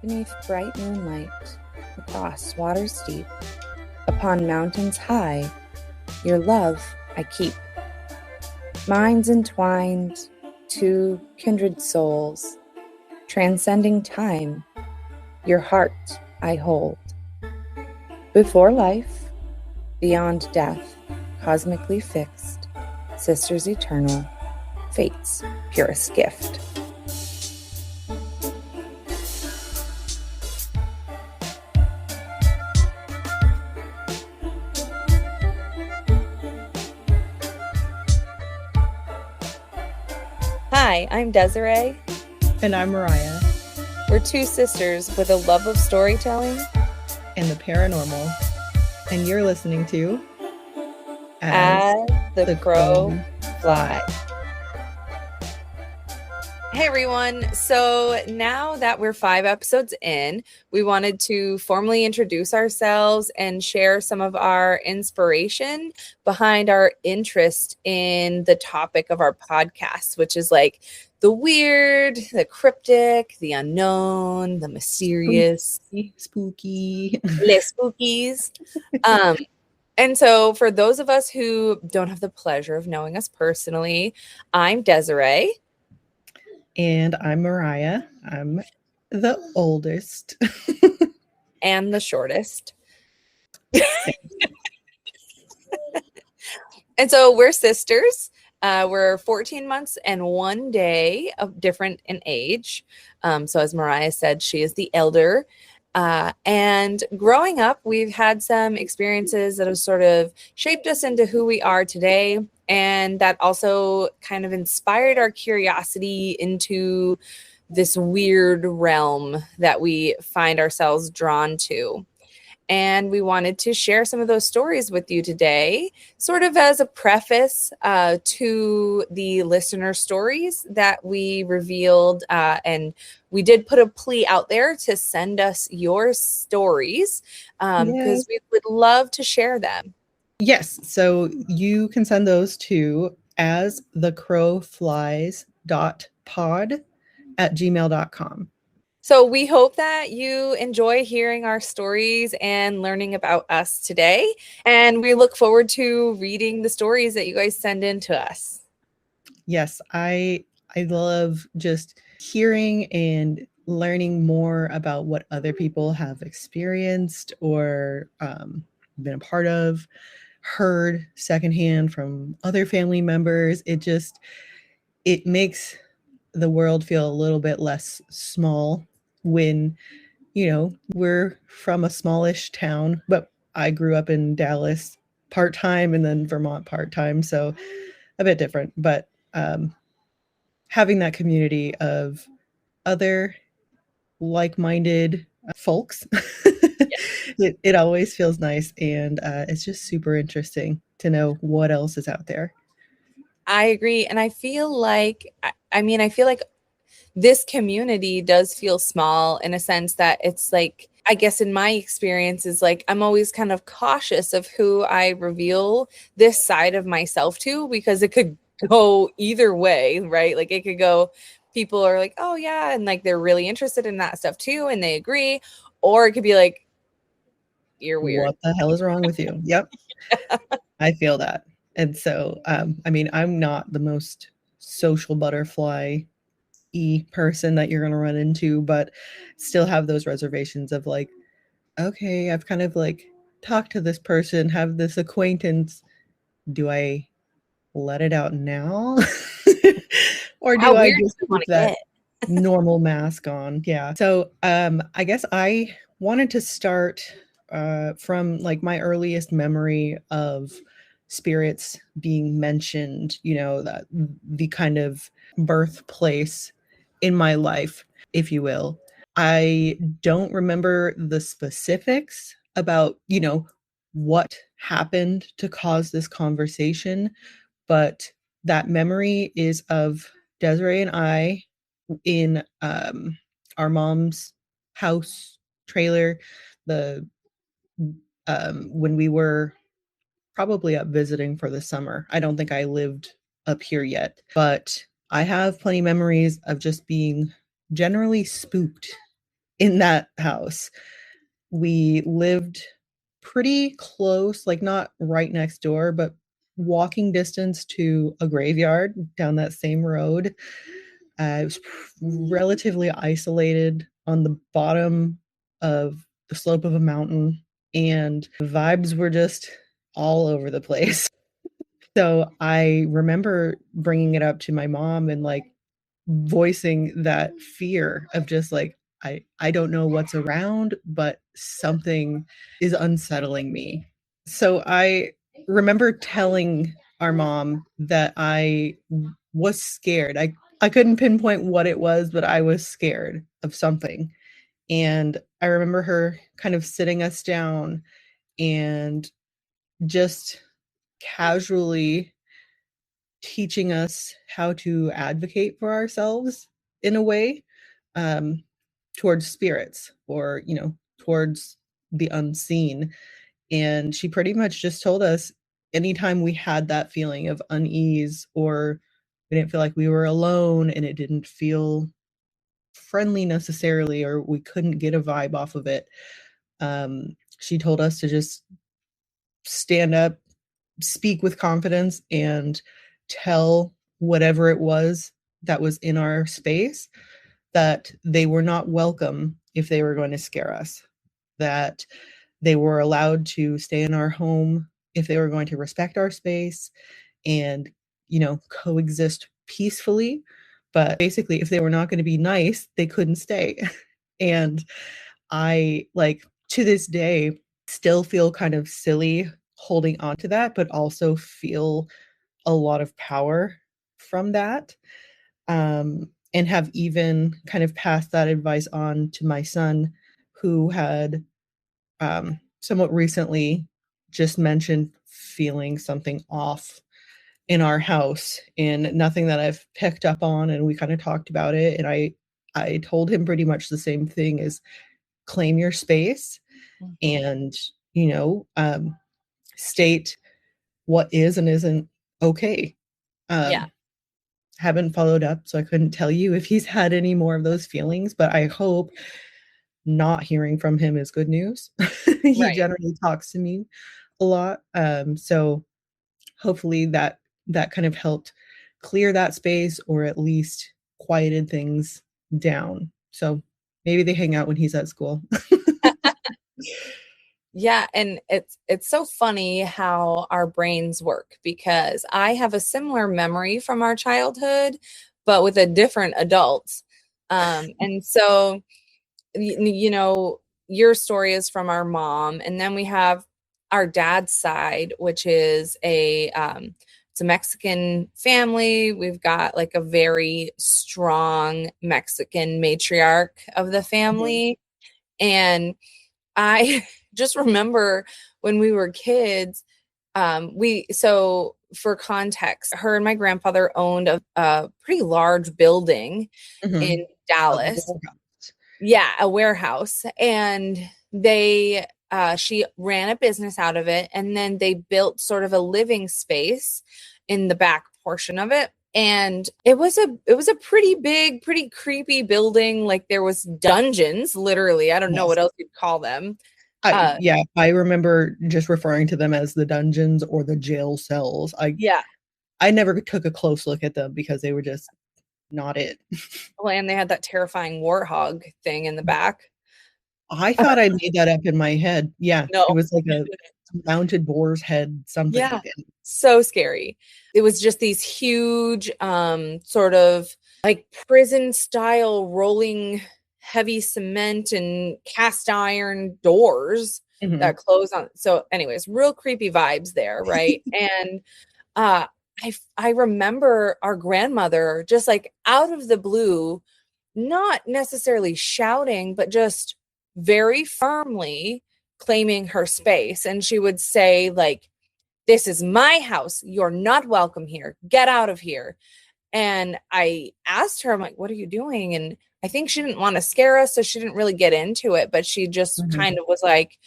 Beneath bright moonlight, across waters deep, upon mountains high, your love I keep. Minds entwined, two kindred souls, transcending time, your heart I hold. Before life, beyond death, cosmically fixed, sisters eternal, fate's purest gift. Hi, I'm Desiree. And I'm Mariah. We're two sisters with a love of storytelling and the paranormal. And you're listening to As the Crow Flies. Hey everyone, so now that we're 5 episodes in, we wanted to formally introduce ourselves and share some of our inspiration behind our interest in the topic of our podcast, which is like the weird, the cryptic, the unknown, the mysterious, spooky, les spookies. And so for those of us who don't have the pleasure of knowing us personally, I'm Desiree. And I'm Mariah. I'm the oldest. And the shortest. And so we're sisters. We're 14 months and 1 day of different in age. So as Mariah said, she is the elder. And growing up, we've had some experiences that have sort of shaped us into who we are today. And that also kind of inspired our curiosity into this weird realm that we find ourselves drawn to. And we wanted to share some of those stories with you today, sort of as a preface to the listener stories that we revealed. And we did put a plea out there to send us your stories because we would love to share them. Yes. So you can send those to asthecrowflies.pod@gmail.com. So we hope that you enjoy hearing our stories and learning about us today. And we look forward to reading the stories that you guys send in to us. Yes, I love just hearing and learning more about what other people have experienced or been a part of, heard secondhand from other family members. It makes the world feel a little bit less small when, we're from a smallish town, but I grew up in Dallas part-time and then Vermont part-time, so a bit different, but having that community of other like-minded folks, it always feels nice, and it's just super interesting to know what else is out there. I agree. And I feel like, I feel like this community does feel small in a sense that it's like, I guess in my experience is like, I'm always kind of cautious of who I reveal this side of myself to, because it could go either way, right? Like it could go, people are like, oh yeah, and like they're really interested in that stuff too, and they agree. Or it could be like, you're weird. What the hell is wrong with you? Yep. Yeah. I feel that. And so, I'm not the most social butterfly person that you're going to run into, but still have those reservations of like, okay, I've kind of like talked to this person, have this acquaintance. Do I let it out now? Or do I just keep that normal mask on? Yeah. So I guess I wanted to start from like my earliest memory of spirits being mentioned, that the kind of birthplace in my life, if you will. I don't remember the specifics about, what happened to cause this conversation, but that memory is of Desiree and I in our mom's house trailer. The when we were probably up visiting for the summer. I don't think I lived up here yet, but I have plenty of memories of just being generally spooked in that house. We lived pretty close, like not right next door, but walking distance to a graveyard down that same road. It was relatively isolated on the bottom of the slope of a mountain, and the vibes were just all over the place. So I remember bringing it up to my mom and like voicing that fear of just like, I don't know what's around, but something is unsettling me. So I remember telling our mom that I was scared. I couldn't pinpoint what it was, but I was scared of something. And I remember her kind of sitting us down and just casually teaching us how to advocate for ourselves in a way, um, towards spirits or, towards the unseen. And she pretty much just told us anytime we had that feeling of unease or we didn't feel like we were alone and it didn't feel friendly necessarily, or we couldn't get a vibe off of it, she told us to just stand up, speak with confidence, and tell whatever it was that was in our space that they were not welcome if they were going to scare us, that they were allowed to stay in our home if they were going to respect our space and, coexist peacefully. But basically, if they were not going to be nice, they couldn't stay. And I, like, to this day, still feel kind of silly holding on to that, but also feel a lot of power from that. And have even kind of passed that advice on to my son, who had somewhat recently just mentioned feeling something off in our house, and nothing that I've picked up on. And we kind of talked about it. And I told him pretty much the same thing: is claim your space Mhm. and, you know, um, state what is and isn't okay. Yeah. Um, haven't followed up, so I couldn't tell you if he's had any more of those feelings, but I hope not hearing from him is good news. He Right. generally talks to me a lot. So hopefully that kind of helped clear that space or at least quieted things down. So maybe they hang out when he's at school. Yeah, and it's so funny how our brains work because I have a similar memory from our childhood, but with a different adult. And so your story is from our mom, and then we have our dad's side, which is it's a Mexican family. We've got like a very strong Mexican matriarch of the Mhm, family. And I just remember when we were kids, so for context, her and my grandfather owned a pretty large building mhm. in A Dallas. warehouse. Yeah, a warehouse. And she ran a business out of it. And then they built sort of a living space in the back portion of it. And it was a pretty big, pretty creepy building. Like there was dungeons, literally. I don't know Yes. what else you'd call them. Uh, Yeah, I remember just referring to them as the dungeons or the jail cells. yeah. I never took a close look at them because they were just not it. Well, and they had that terrifying warthog thing in the back. I thought I made that up in my head. Yeah, it No. was like a mounted boar's head something. Yeah. So scary. It was just these huge, sort of like prison style rolling heavy cement and cast iron doors Mhm. that close on. So, anyways, real creepy vibes there, right? And uh I remember our grandmother just like out of the blue, not necessarily shouting, but just very firmly claiming her space. And she would say, like, this is my house. You're not welcome here. Get out of here. And I asked her, I'm like, what are you doing? And I think she didn't want to scare us, so she didn't really get into it, but she just Mhm. kind of was like,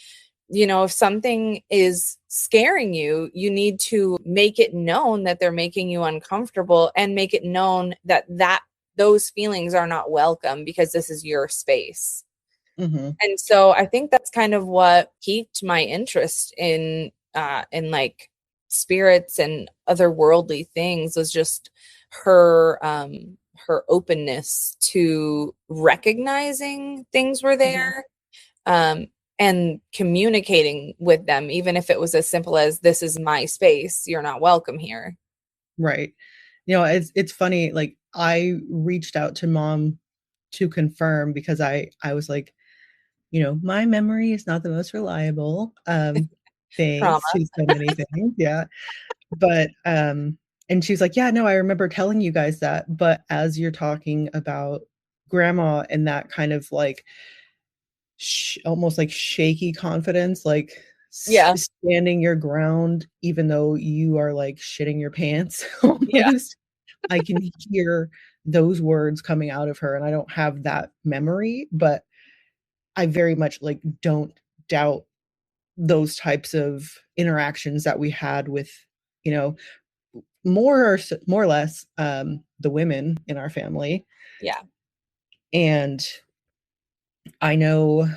if something is scaring you, you need to make it known that they're making you uncomfortable, and make it known that those feelings are not welcome, because this is your space. Mhm. And so I think that's kind of what piqued my interest in like spirits and otherworldly things, was just her openness to recognizing things were Mhm. there, um and communicating with them, even if it was as simple as, this is my space, you're not welcome here. Right. It's funny, like, I reached out to mom to confirm because I was like, "My memory is not the most reliable, Trauma. thanks to so many things." Yeah. But, and she's like, "Yeah, no, I remember telling you guys that." But as you're talking about grandma and that kind of, like, almost like shaky confidence, like Yeah. standing your ground even though you are, like, shitting your pants Yeah. almost. I can hear those words coming out of her, and I don't have that memory, but I very much, like, don't doubt those types of interactions that we had with, you know, more or less, the women in our family. Yeah. And I know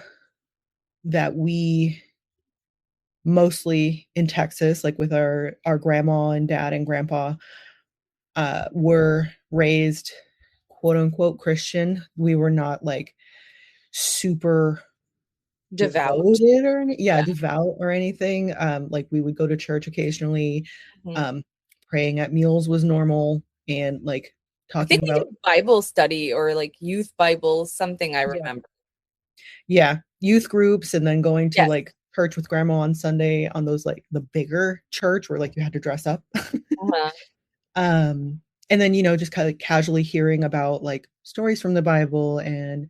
that we mostly in Texas, like with our grandma and dad and grandpa, were raised quote unquote Christian. We were not like super Devout. devoted or Yeah. devout or anything. Like we would go to church occasionally. Mhm. Um, Praying at meals was normal, and like I think talking we about did Bible study, or like youth Bible, something I yeah. remember. Yeah, youth groups, and then going to, Yes. like, church with grandma on Sunday on those, like, the bigger church where, like, you had to dress up. Uh-huh. Um, and then, just kinda casually hearing about, like, stories from the Bible and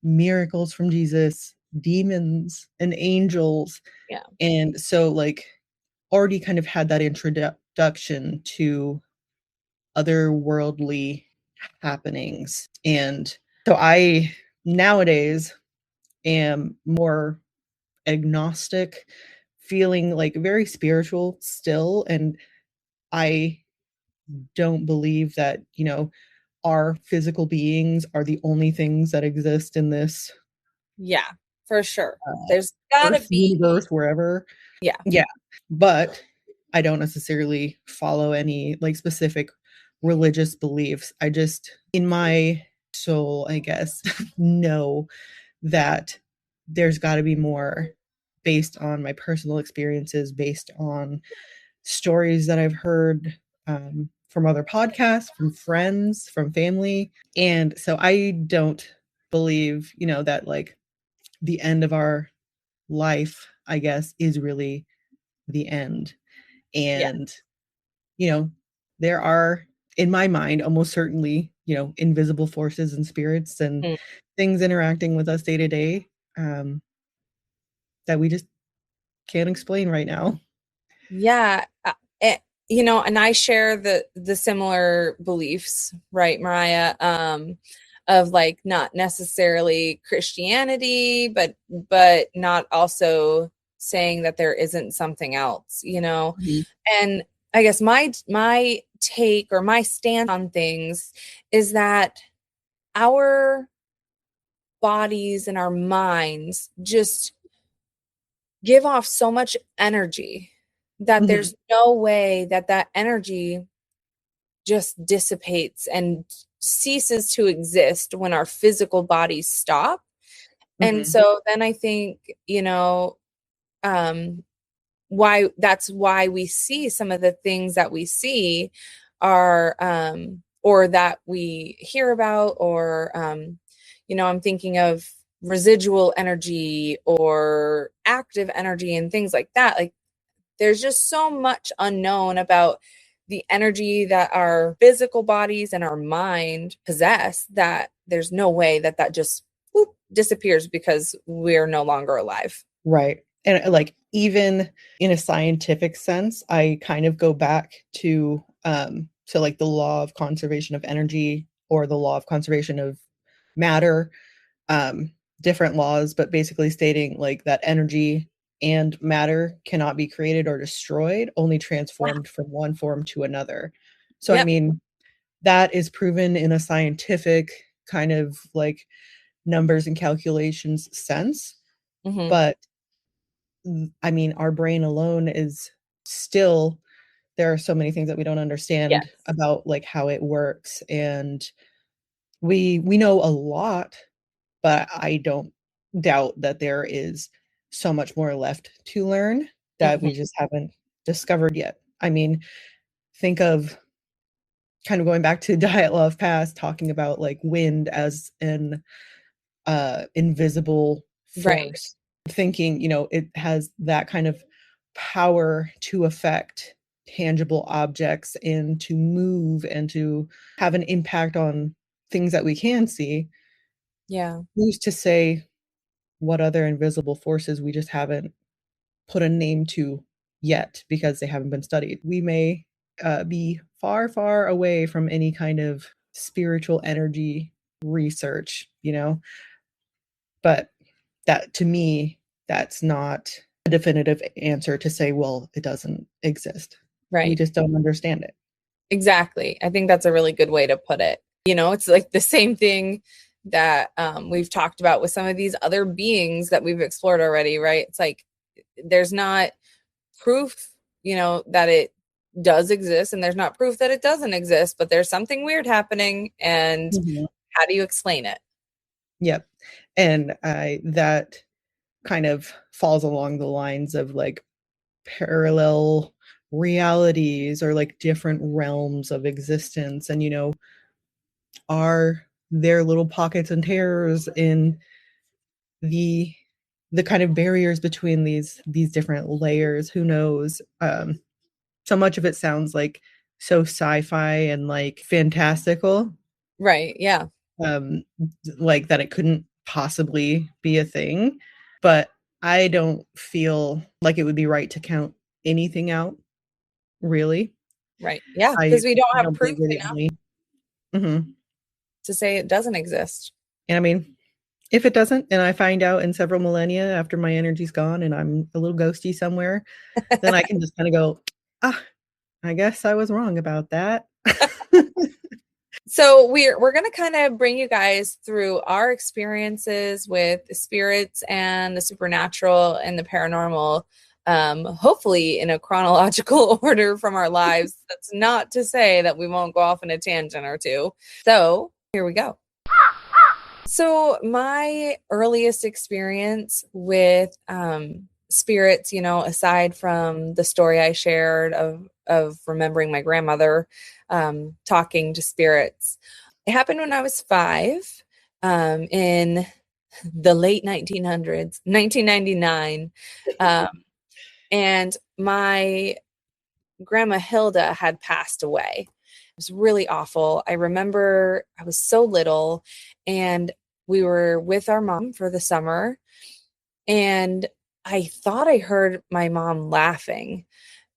miracles from Jesus, demons and angels, Yeah. and so, like, already kind of had that introduction to otherworldly happenings, and so I nowadays am more agnostic, feeling like very spiritual still. And I don't believe that, our physical beings are the only things that exist in this Yeah, for sure. uh, There's gotta earth, be. universe, wherever. Yeah. Yeah. But I don't necessarily follow any like specific religious beliefs. I just, in my soul, I guess, know that there's got to be more based on my personal experiences, based on stories that I've heard from other podcasts, from friends, from family. And so I don't believe, that like the end of our life, I guess, is really the end. Yeah. And, you know, there are, in my mind, almost certainly, invisible forces and spirits and Mm. things interacting with us day to day, that we just can't explain right now. Yeah. Eh, and I share the similar beliefs, right, Mariah? Of like, not necessarily Christianity, but not also saying that there isn't something else, Mhm. And I guess my take, or my stance on things, is that our bodies and our minds just give off so much energy, that Mhm. there's no way that that energy just dissipates and ceases to exist when our physical bodies stop. And Mhm. so then I think, um, why we see some of the things that we see, are or that we hear about, or I'm thinking of residual energy or active energy and things like that. Like, there's just so much unknown about the energy that our physical bodies and our mind possess, that there's no way that that just disappears because we're no longer alive. Right. And like even in a scientific sense, I kind of go back to like the law of conservation of energy or the law of conservation of matter, um different laws, but basically stating like that energy and matter cannot be created or destroyed, only Wow. transformed from one form to another. So, I Yep. mean, that is proven in a scientific kind of like numbers and calculations sense. Hmm. But I mean, our brain alone is still, there are so many things that we don't understand Yes. about like how it works. And we know a lot, but I don't doubt that there is so much more left to learn that Hmm. we just haven't discovered yet. I mean, think of kind of going back to Diet Love Past, talking about like wind as an invisible Right. force, thinking, you know, it has that kind of power to affect tangible objects and to move and to have an impact on things that we can see. Yeah. Who's to say what other invisible forces we just haven't put a name to yet because they haven't been studied? We may be far, far away from any kind of spiritual energy research, you know, but that to me, that's not a definitive answer to say, well, it doesn't exist. We Right. just don't understand it. Exactly. I think that's a really good way to put it. It's like the same thing that we've talked about with some of these other beings that we've explored already, right? It's like there's not proof, that it does exist, and there's not proof that it doesn't exist, but there's something weird happening, and Mhm. how do you explain it? Yep. And I that kind of falls along the lines of like parallel realities or like different realms of existence. And, you know, are there little pockets and tears in the kind of barriers between these different layers? Who knows? So much of it sounds like so sci-fi and like fantastical, Right. Yeah. um, like that it couldn't possibly be a thing. But I don't feel like it would be right to count anything out, really. Right. Yeah. I Because we don't have don't proof believe we're the enough only. Mhm. to say it doesn't exist. And I mean, if it doesn't, and I find out in several millennia after my energy's gone and I'm a little ghosty somewhere, then I can just kind of go, ah, I guess I was wrong about that. So we're going to kind of bring you guys through our experiences with the spirits and the supernatural and the paranormal, hopefully in a chronological order from our lives. That's not to say that we won't go off in a tangent or two. So here we go. So my earliest experience with spirits, aside from the story I shared of remembering my grandmother talking to spirits, it happened when I was 5, in the late 1900s, 1999, um, and my grandma Hilda had passed away. It was really awful. I remember I was so little, and we were with our mom for the summer, and I thought I heard my mom laughing.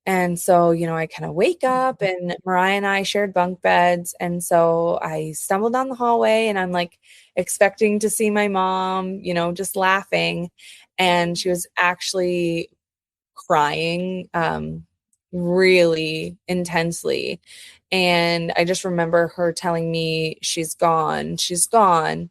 And so, I kind of wake up, and Mariah and I shared bunk beds. And so I stumbled down the hallway, and I'm like expecting to see my mom, just laughing. And she was actually crying really intensely. And I just remember her telling me, she's gone, she's gone.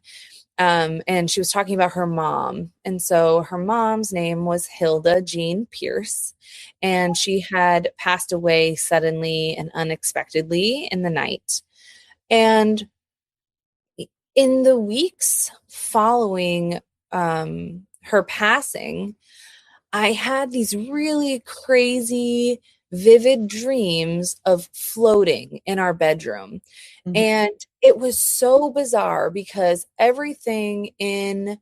And she was talking about her mom. And so her mom's name was Hilda Jean Pierce. And she had passed away suddenly and unexpectedly in the night. And in the weeks following her passing, I had these really crazy, vivid dreams of floating in our bedroom. Mhm. And it was so bizarre because everything in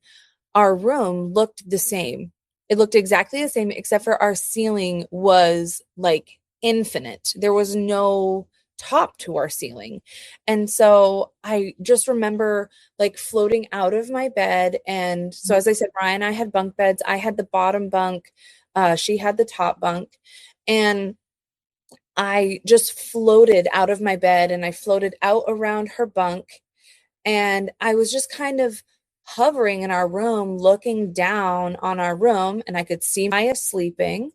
our room looked the same. It looked exactly the same, except for our ceiling was like infinite. There was no top to our ceiling. And so I just remember like floating out of my bed. And so, as I said, Ryan and I had bunk beds. I had the bottom bunk, she had the top bunk. And I just floated out of my bed, and I floated out around her bunk, and I was just kind of hovering in our room, looking down on our room, and I could see Maya sleeping.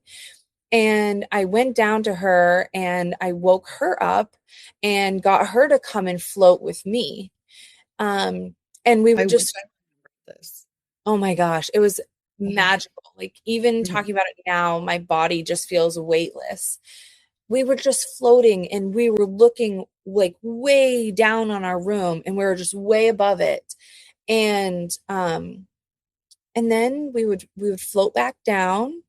And I went down to her and I woke her up and got her to come and float with me. Um, and we I would wish just, I remembered this. oh my gosh, it was magical. Like, even Mhm. talking about it now, my body just feels weightless. We were just floating and we were looking like way down on our room and we were just way above it. And and then we would float back down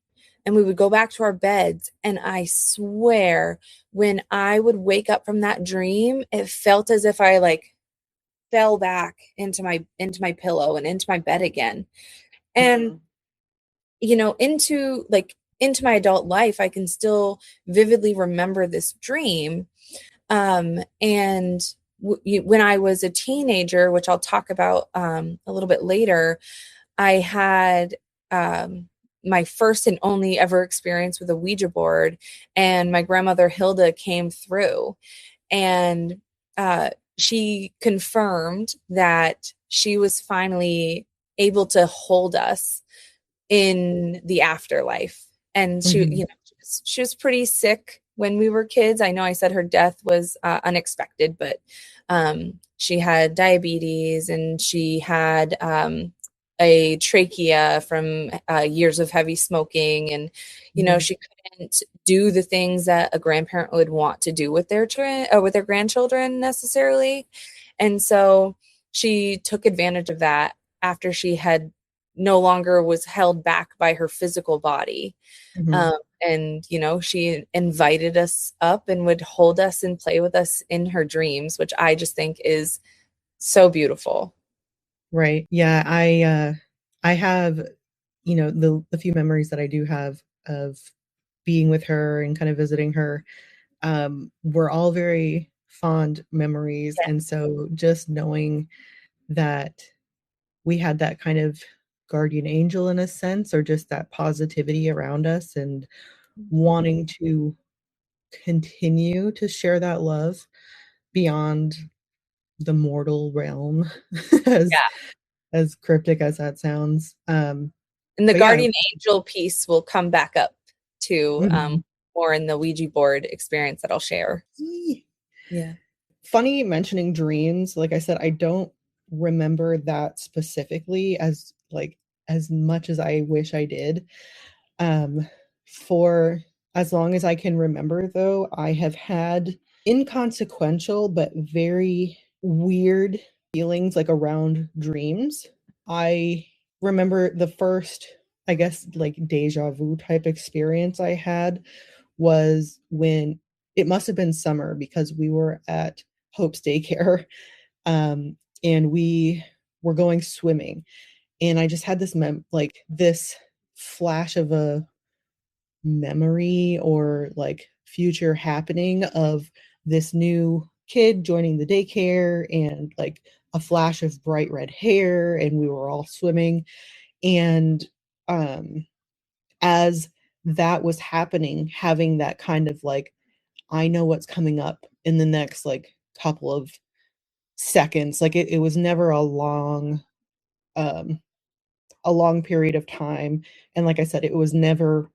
and we would go back to our beds, and I swear when I would wake up from that dream, it felt as if I like fell back into my pillow and into my bed again. And Mhm. into my adult life, I can still vividly remember this dream. And when I was a teenager, which I'll talk about a little bit later, I had my first and only ever experience with a Ouija board, and my grandmother Hilda came through, and uh, she confirmed that she was finally able to hold us in the afterlife. And Mhm. she was pretty sick when we were kids. I know I said her death was unexpected, but she had diabetes and she had a trachea from years of heavy smoking. And, Mhm. she couldn't do the things that a grandparent would want to do with with their grandchildren necessarily. And so she took advantage of that after she had no longer was held back by her physical body. Mhm. And, she invited us up and would hold us and play with us in her dreams, which I just think is so beautiful. Right. Yeah, I have, the few memories that I do have of being with her and kind of visiting her, were all very fond memories, Yeah. and so just knowing that we had that kind of guardian angel in a sense, or just that positivity around us and wanting to continue to share that love beyond the mortal realm, as Yeah. as cryptic as that sounds. And the But yeah. guardian angel piece will come back up to Mhm. more in the Ouija board experience that I'll share. Yee. Yeah. Funny mentioning dreams. Like I said, I don't remember that specifically as much as I wish I did. Um, for as long as I can remember, though, I have had inconsequential but very weird feelings like around dreams. I remember the first, I guess, like deja vu type experience I had was when it must have been summer because we were at Hope's daycare, um, and we were going swimming, and I just had this flash of a memory or like future happening of this new kid joining the daycare and like a flash of bright red hair, and we were all swimming. And um as that was happening, having that kind of like, I know what's coming up in the next like couple of seconds. Like it was never um a long period of time. And like I said, it was never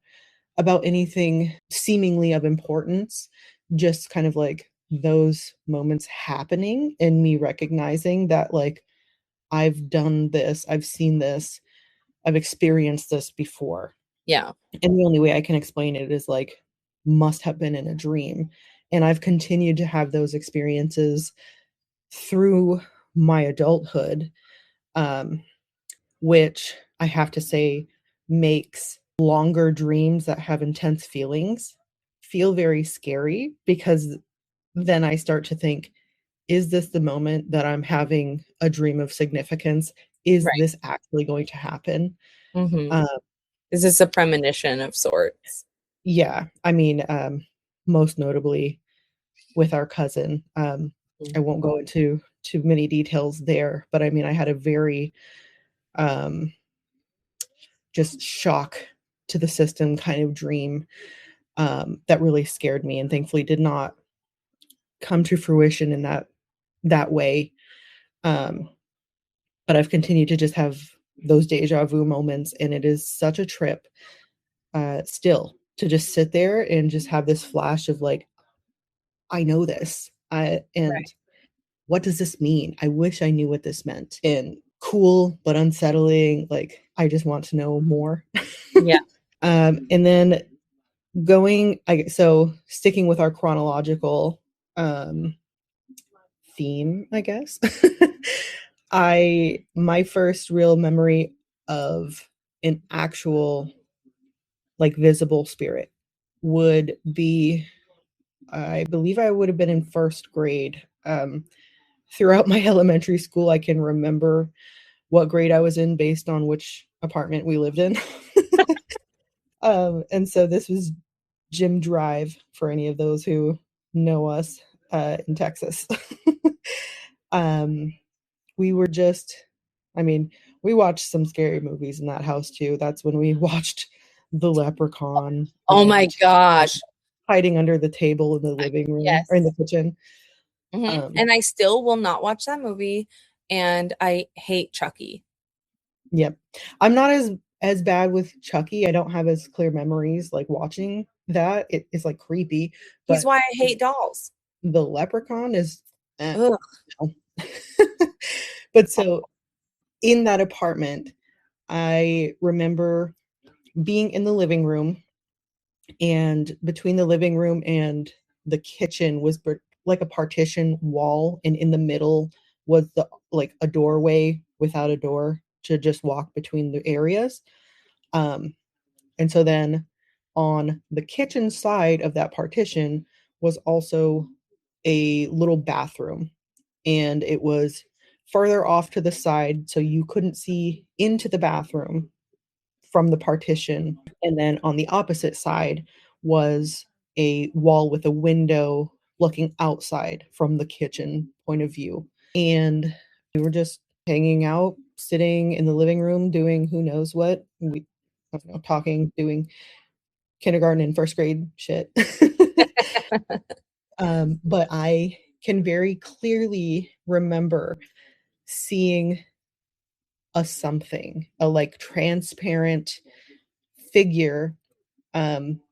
about anything seemingly of importance, just kind of like those moments happening and me recognizing that like I've done this, I've seen this, I've experienced this before. Yeah. And the only way I can explain it is like must have been in a dream. And I've continued to have those experiences through my adulthood, um, which I have to say makes longer dreams that have intense feelings feel very scary, because then I start to think, is this the moment that I'm having a dream of significance? Is Right. this actually going to happen? Mm-hmm. Uh, Is this a premonition of sorts? yeah, I mean, most notably with our cousin. I won't go into too many details there, but I mean, I had a very um, just shock to the system kind of dream, that really scared me, and thankfully did not come to fruition in that way. Um, but I've continued to just have those deja vu moments, and it is such a trip, still to just sit there and just have this flash of like, I know this. And Right. what does this mean? I wish I knew what this meant. And cool, but unsettling. Like, I just want to know more. Yeah. And then so sticking with our chronological um, theme, I guess. My first real memory of an actual like visible spirit would be, I believe I would have been in first grade. Throughout my elementary school, I can remember what grade I was in based on which apartment we lived in. And so this was Jim Drive for any of those who know us in Texas. um, we were just, I mean, we watched some scary movies in that house too. That's when we watched The Leprechaun Oh my and gosh. hiding under the table in the living room or in Yes. the kitchen. And I still will not watch that movie. And I hate Chucky. Yep. I'm not as bad with Chucky. I don't have as clear memories like watching that. It's like creepy, He's but why I hate dolls. the Leprechaun is Ugh. no. But so in that apartment, I remember being in the living room, and between the living room and the kitchen was like a partition wall, and in the middle was the like a doorway without a door to just walk between the areas. Um, and so then on the kitchen side of that partition was also a little bathroom, and it was further off to the side so you couldn't see into the bathroom from the partition. And then on the opposite side was a wall with a window looking outside from the kitchen point of view. And we were just hanging out, sitting in the living room, doing who knows what. I don't know, talking, doing kindergarten and first grade shit. But I can very clearly remember seeing a something, a like transparent figure,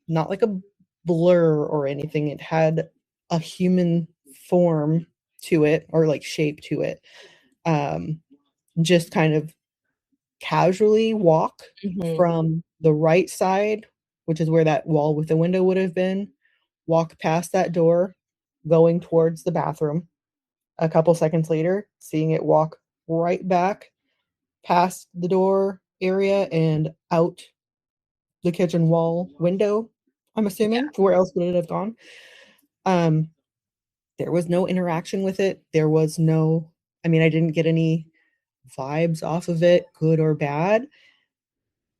not like a blur or anything. It had a human form to it or like shape to it. Um, just kind of casually walk Mhm. from the right side, which is where that wall with the window would have been, walk past that door, going towards the bathroom. A couple seconds later, seeing it walk right back past the door area and out the kitchen wall window, I'm Yeah. assuming. Where else would it have gone? Um, there was no interaction with it. There was no, I mean, I didn't get any vibes off of it, good or bad.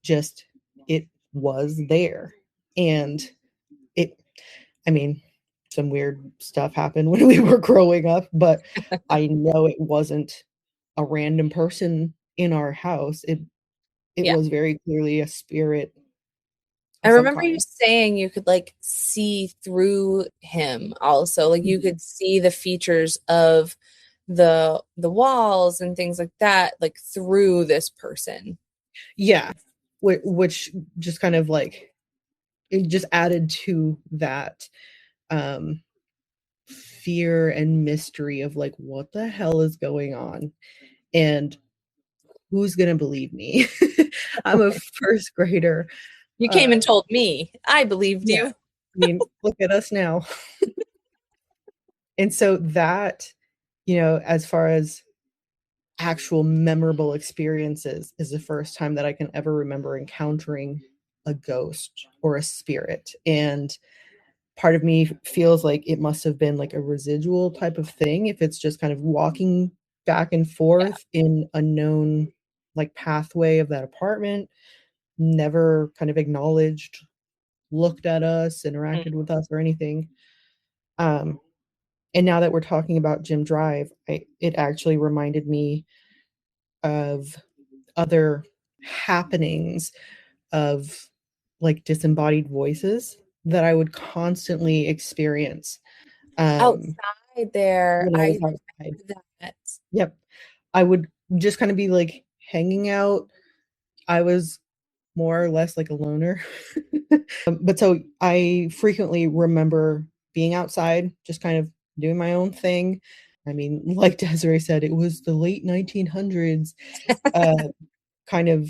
Just it was there. And it, I mean, some weird stuff happened when we were growing up, but I know it wasn't a random person in our house. It Yeah. was very clearly a spirit I of some remember you kind. saying you could like see through him also. Like you Mhm. could see the features of the walls and things like that, like through this person. Yeah, which just kind of like it just added to that um fear and mystery of like what the hell is going on, and who's gonna believe me? I'm a first grader. You came and uh told me. I believed yeah, you. I mean, look at us now. And so that, as far as actual memorable experiences, is the first time that I can ever remember encountering a ghost or a spirit. And part of me feels like it must have been like a residual type of thing if it's just kind of walking back and Yeah. forth in a known like pathway of that apartment, never kind of acknowledged, looked at us, Mm. interacted with us or anything. um and now that we're talking about Jim Drive, it actually reminded me of other happenings of like disembodied voices that I would constantly experience. um Outside there, when I was I outside. remember that. Yep. I would just kind of be like hanging out. I was more or less like a loner. But so I frequently remember being outside, just kind of doing my own thing. I mean, like Desiree said, it was the late 1900s. Uh, kind of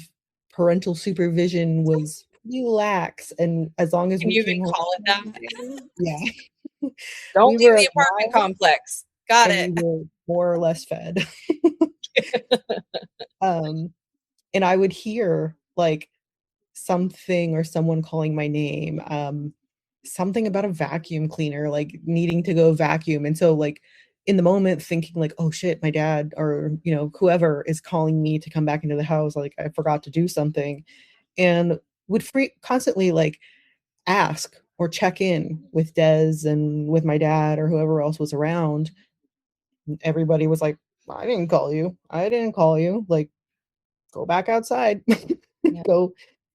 parental supervision was pretty lax, and as long as Can we you even came home call it from that? everything, yeah, Don't we leave were the apartment alive complex. Got and it. we were more or less fed. um, and I would hear like something or someone calling my name, something about a vacuum cleaner, like needing to go vacuum. And so, like, in the moment, thinking, like, oh shit, my dad or, whoever is calling me to come back into the house, like, I forgot to do something. And would constantly like ask or check in with Des and with my dad or whoever else was around. Everybody was like, I didn't call you. I didn't call you. Like, go back outside. Yeah. go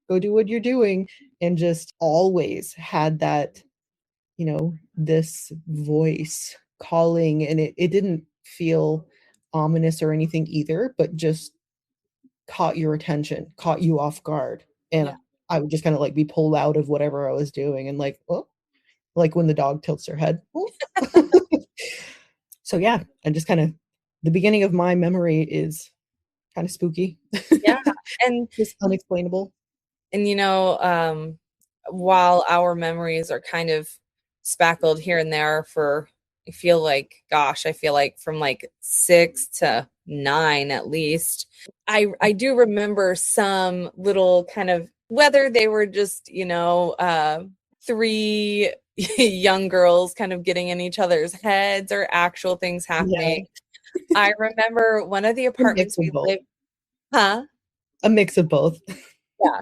go do what you're doing. And just always had that, this voice calling, and it didn't feel ominous or anything either, but just caught your attention, caught you off guard. And Yeah. I would just kind of like be pulled out of whatever I was doing and like, oh, like when the dog tilts her head. Oh. So yeah, and just kind of the beginning of my memory is kind of spooky. Yeah. And Just unexplainable. And while our memories are kind of spackled here and there for, I feel like from like 6 to 9 at least. I do remember some little kind of, whether they were just, three young girls kind of getting in each other's heads or actual things Yeah, happening. I remember one of the a mix apartments of we both. lived, huh? A mix of both. Yeah.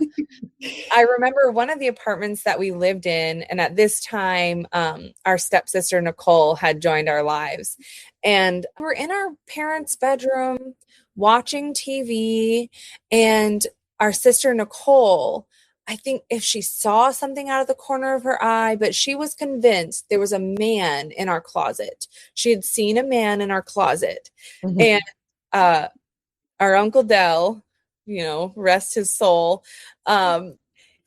I remember one of the apartments that we lived in, and at this time, our stepsister Nicole had joined our lives. And we're in our parents' bedroom watching TV, and our sister Nicole, I think if she saw something out of the corner of her eye, but she was convinced there was a man in our closet. She had seen a man in our closet. And Mhm. uh, our Uncle Dell, rest his soul, um,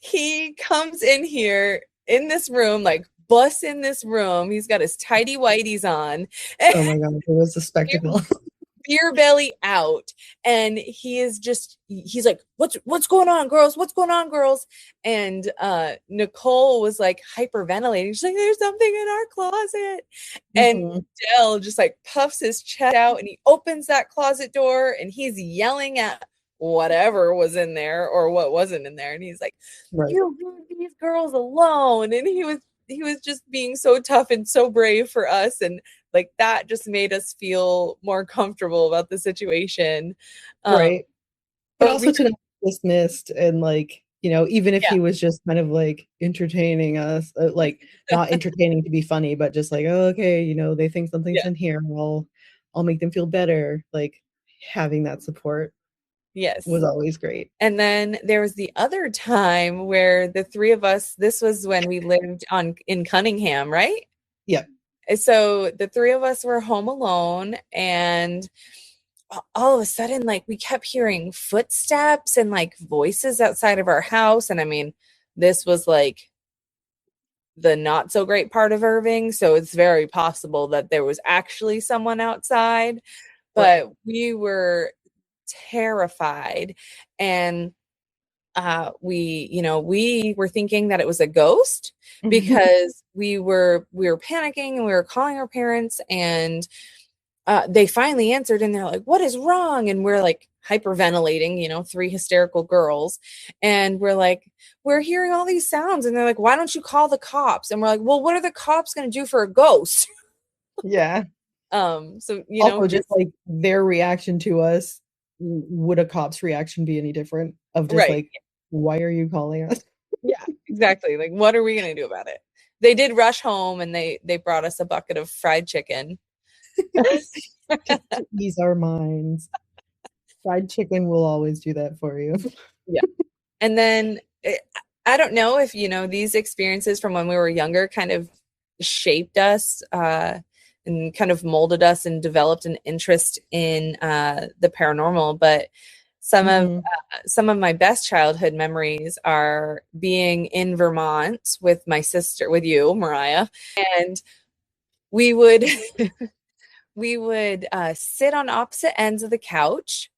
he comes in here in this room, like busts in this room. He's got his tidy whities on, Oh my god, it was a spectacle. beer belly out, and he's like, what's going on, girls? What's going on, girls? And Nicole was like hyperventilating. She's like, there's something in our closet. And Mhm. Dell just like puffs his chest out, and he opens that closet door, and he's yelling at whatever was in there or what wasn't in there, and he's like, Right. you leave these girls alone. And he was just being so tough and so brave for us, and like that just made us feel more comfortable about the situation. Right. But But also we to not be dismissed and like, even if Yeah. he was just kind of like entertaining us, like not entertaining to be funny, but just like, oh, okay, they think something's Yeah. in here. I'll make them feel better. Like having that support was Yes. always great. And then there was the other time where the three of us, this was when we lived on in Cunningham, right? Yeah. And so the three of us were home alone, and all of a sudden, like, we kept hearing footsteps and like voices outside of our house. And I mean, this was like the not so great part of Irving, so it's very possible that there was actually someone outside, Right. but we were terrified. And we were thinking that it was a ghost because we were panicking, and we were calling our parents, and they finally answered, and they're like, what is wrong? And we're like hyperventilating, three hysterical girls. And we're like, we're hearing all these sounds. And they're like, why don't you call the cops? And we're like, well, what are the cops going to do for a ghost? Yeah. So, Also, just just like their reaction to us, would a cop's reaction be any different? Of just right. like, why are you calling us? Yeah, exactly. Like, what are we going to do about it? They did rush home, and they brought us a bucket of fried chicken. To ease our minds. Fried chicken will always do that for you. Yeah. And then I don't know if, these experiences from when we were younger kind of shaped us. and kind of molded us and developed an interest in the paranormal. But some of Mhm. some of my best childhood memories are being in Vermont with my sister, with you, Mariah, and we would we would sit on opposite ends of the couch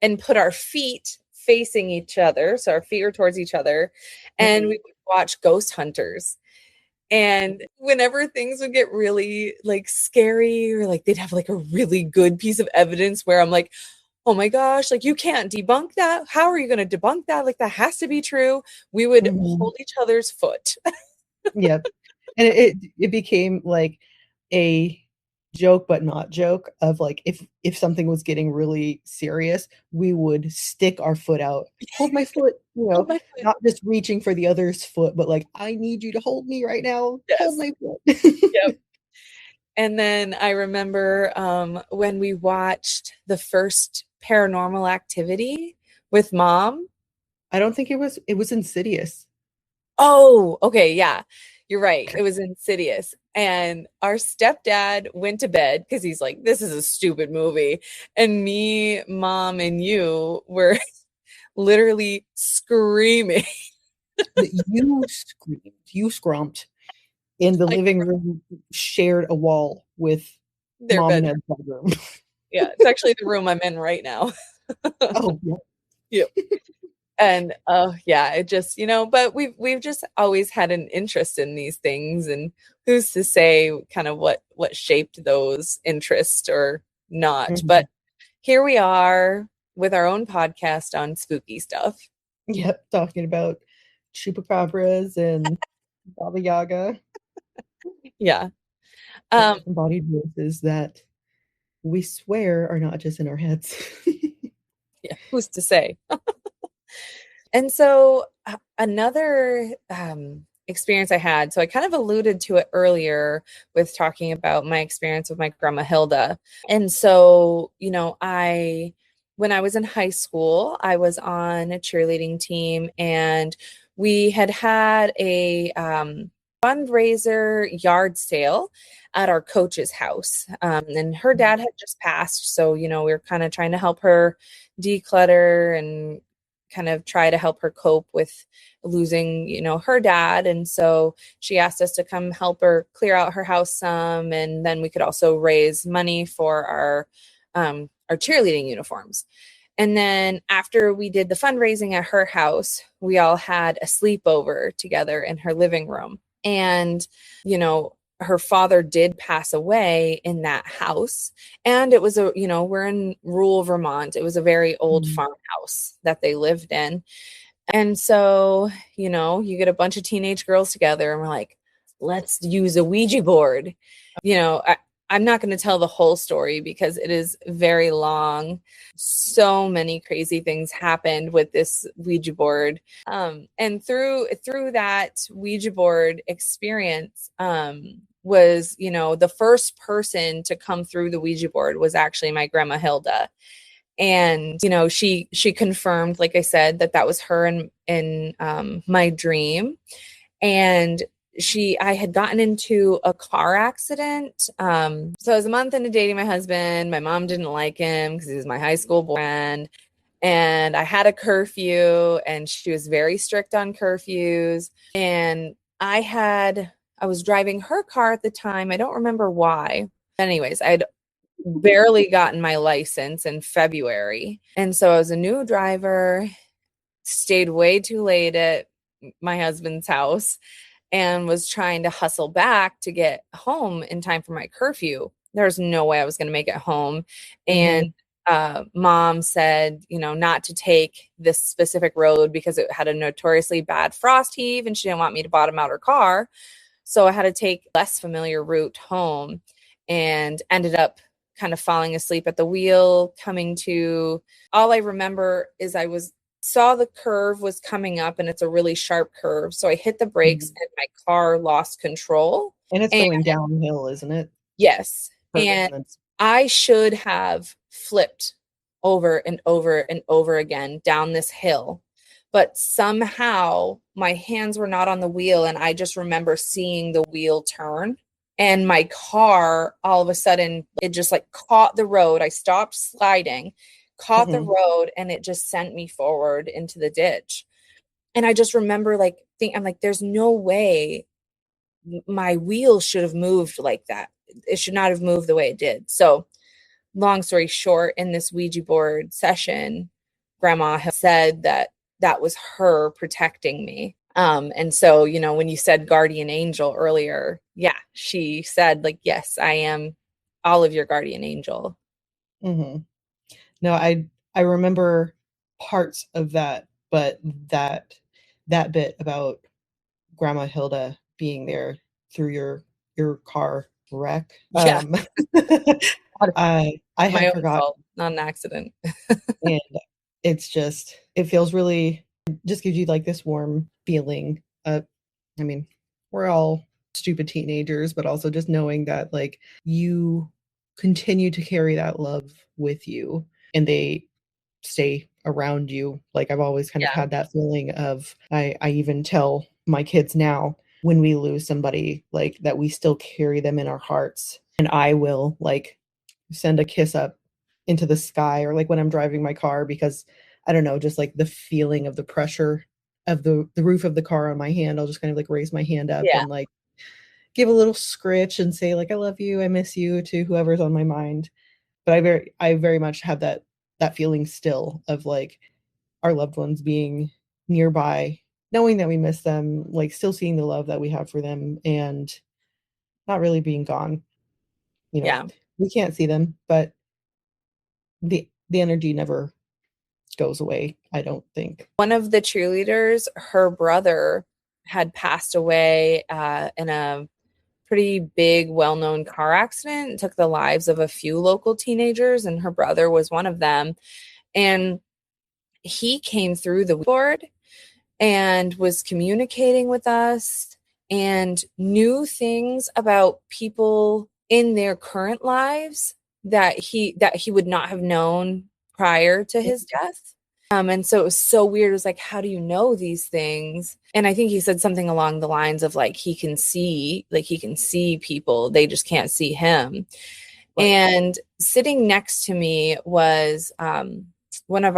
and put our feet facing each other, so our feet were towards each other, Yep. and we would watch Ghost Hunters. And whenever things would get really like scary, or like they'd have like a really good piece of evidence where I'm like, oh my gosh, like you can't debunk that. How are you going to debunk that? Like that has to be true. We would Mhm. hold each other's foot. Yep. And it became like a joke, but not joke of like if something was getting really serious, we would stick our foot out. "Hold my foot," Hold my foot. not just reaching for the other's foot, but like, "I need you to hold me right now. Hold Yes. my foot." Yep. And then I remember when we watched the first Paranormal Activity with mom. I don't think it was Insidious. Oh, okay, yeah. You're right. It was Insidious. And our stepdad went to bed because he's like, this is a stupid movie. And me, mom, and you were literally screaming That you screamed, you scrumped in the like living room, shared a wall with their mom and bed. dad's bedroom. Yeah, it's actually the room I'm in right now. Oh, yeah. Yep. And oh yeah, it just, but we've just always had an interest in these things, and who's to say kind of what shaped those interests or not. Mhm. But here we are with our own podcast on spooky stuff. Yep, talking about chupacabras and Baba Yaga, Yeah. Um, disembodied voices that we swear are not just in our heads. yeah, who's to say? And so another experience I had, so I kind of alluded to it earlier with talking about my experience with my grandma Hilda. And so, when I was in high school, I was on a cheerleading team, and we had a fundraiser yard sale at our coach's house. And her dad had just passed. So, we were kind of trying to help her declutter and kind of try to help her cope with losing, her dad. And so she asked us to come help her clear out her house some, and then we could also raise money for our cheerleading uniforms. And then after we did the fundraising at her house, we all had a sleepover together in her living room. And, her father did pass away in that house. And it was we're in rural Vermont. It was a very old Mhm. farmhouse that they lived in. And so, you get a bunch of teenage girls together and we're like, let's use a Ouija board. I'm not going to tell the whole story because it is very long. So many crazy things happened with this Ouija board. And through that Ouija board experience, was, the first person to come through the Ouija board was actually my grandma Hilda. And she confirmed, like I said, that was her in my dream. And I had gotten into a car accident. So I was a month into dating my husband. My mom didn't like him because he was my high school boyfriend, and I had a curfew, and she was very strict on curfews. And I was driving her car at the time. I don't remember why. Anyways, I'd barely gotten my license in February. And so I was a new driver, stayed way too late at my husband's house, and was trying to hustle back to get home in time for my curfew. There's no way I was going to make it home. And Mhm. mom said, not to take this specific road because it had a notoriously bad frost heave and she didn't want me to bottom out her car. So I had to take a less familiar route home, and ended up kind of falling asleep at the wheel, coming to. All I remember is I saw the curve was coming up, and it's a really sharp curve. So I hit the brakes Mhm. and my car lost control. And it's And going downhill, isn't it? yes, For and instance. I should have flipped over and over and over again down this hill. But somehow my hands were not on the wheel, and I just remember seeing the wheel turn. and my car all of a sudden it just like caught the road. I stopped sliding, caught the Mhm. road, and it just sent me forward into the ditch. And I just remember like I'm like, there's no way my wheel should have moved like that. It should not have moved the way it did. So long story short, in this Ouija board session, grandma said that that was her protecting me. And so, you know, when you said guardian angel earlier, yeah, she said, like, yes, I am all of your guardian angel. Mhm. No, I remember parts of that, but that that bit about Grandma Hilda being there through your car wreck, Yeah, I my had own forgotten, fault, not an accident. and it's just it feels really just gives you, like, this warm feeling. I mean, we're all stupid teenagers, but also just knowing that, like, you continue to carry that love with you, and they stay around you. Like, I've always kind of Yeah, had that feeling of I even tell my kids now when we lose somebody, like, that we still carry them in our hearts, and I will, like, send a kiss up into the sky or, like, when I'm driving my car because, I don't know, just, like, the feeling of the pressure of the roof of the car on my hand, I'll just kind of, like, raise my hand up yeah, and, like, give a little scritch and say, like, "I love you, I miss you," to whoever's on my mind. But I very much have that feeling still of, like, our loved ones being nearby, knowing that we miss them, like, still seeing the love that we have for them and not really being gone, you know? yeah. We can't see them, but the energy never goes away, I don't think. One of the cheerleaders, her brother had passed away in a pretty big, well known car accident. It took the lives of a few local teenagers, and her brother was one of them. And he came through the board and was communicating with us and knew things about people in their current lives that he would not have known prior to his death. And so it was so weird. It was like, how do you know these things? And I think he said something along the lines of like he can see people, they just can't see him. Right. And sitting next to me was one of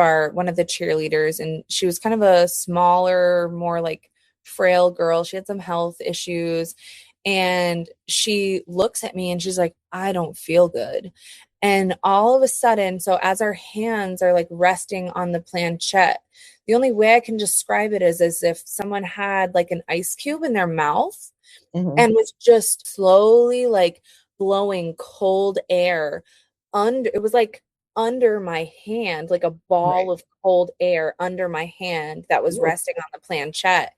the cheerleaders, and she was kind of a smaller, more like frail girl. She had some health issues, and she looks at me and she's like, I don't feel good. And all of a sudden, so as our hands are like resting on the planchette, the only way I can describe it is as if someone had like an ice cube in their mouth Mhm. and was just slowly like blowing cold air under, it was like under my hand, like a ball Right. of cold air under my hand that was Ooh, resting on the planchette.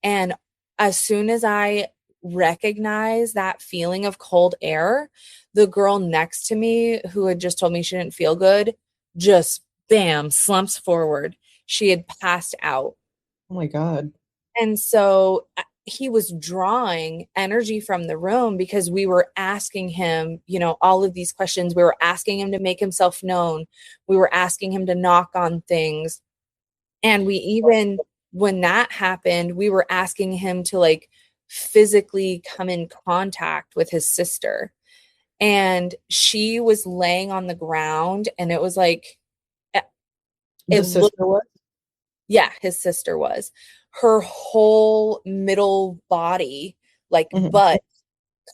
And as soon as I recognized that feeling of cold air, the girl next to me who had just told me she didn't feel good just bam slumps forward. She had passed out. oh my god. And so he was drawing energy from the room because we were asking him, you know, all of these questions. We were asking him to make himself known. We were asking him to knock on things. And we even, when that happened, we were asking him to like physically come in contact with his sister. And she was laying on the ground, and it was like, eh, it The looked, sister was? yeah, his sister was. Her whole middle body, like Mhm, butt,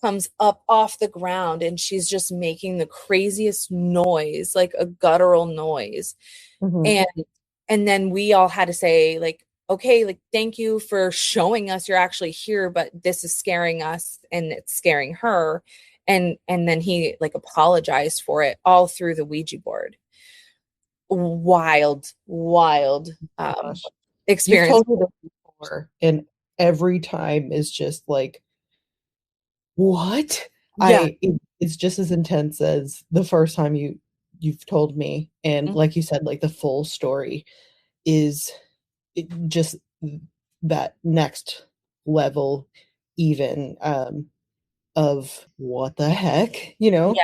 comes up off the ground, and she's just making the craziest noise, like a guttural noise. mhm. And then we all had to say, like, okay, like, thank you for showing us you're actually here, but this is scaring us and it's scaring her. And then he like apologized for it all through the Ouija board. Wild, wild Gosh. You've experience. told me this before, and every time is just like, "What?" Yeah. It's just as intense as the first time you've told me, and like you said, like, the full story is it just that next level even, of what the heck, you know? Yeah.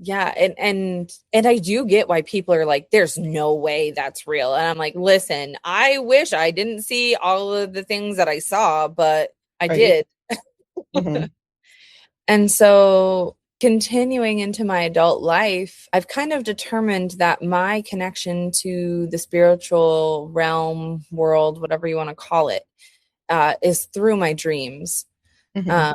Yeah, and I do get why people are like, there's no way that's real. And I'm like, listen, I wish I didn't see all of the things that I saw, but I Right? did. Mhm. And so continuing into my adult life, I've kind of determined that my connection to the spiritual realm, world, whatever you want to call it, is through my dreams. Mhm. Um,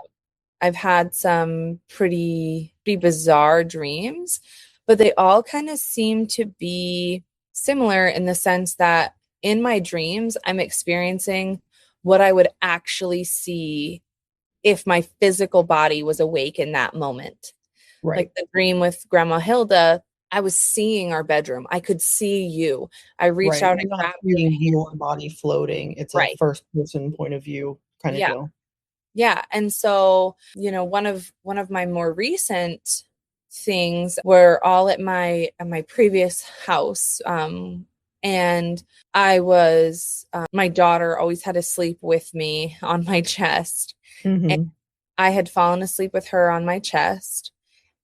I've had some pretty bizarre dreams, but they all kind of seem to be similar in the sense that in my dreams, I'm experiencing what I would actually see if my physical body was awake in that moment. Like Right. the dream with Grandma Hilda, I was seeing our bedroom. I could see you. I reached Right. out You're and not grabbed your seeing hand. your body floating. It's a Right. first person point of view kind of Yeah. deal. Yeah. And so, one of my more recent things were all at my previous house. And I was my daughter always had to sleep with me on my chest. And Mhm. I had fallen asleep with her on my chest.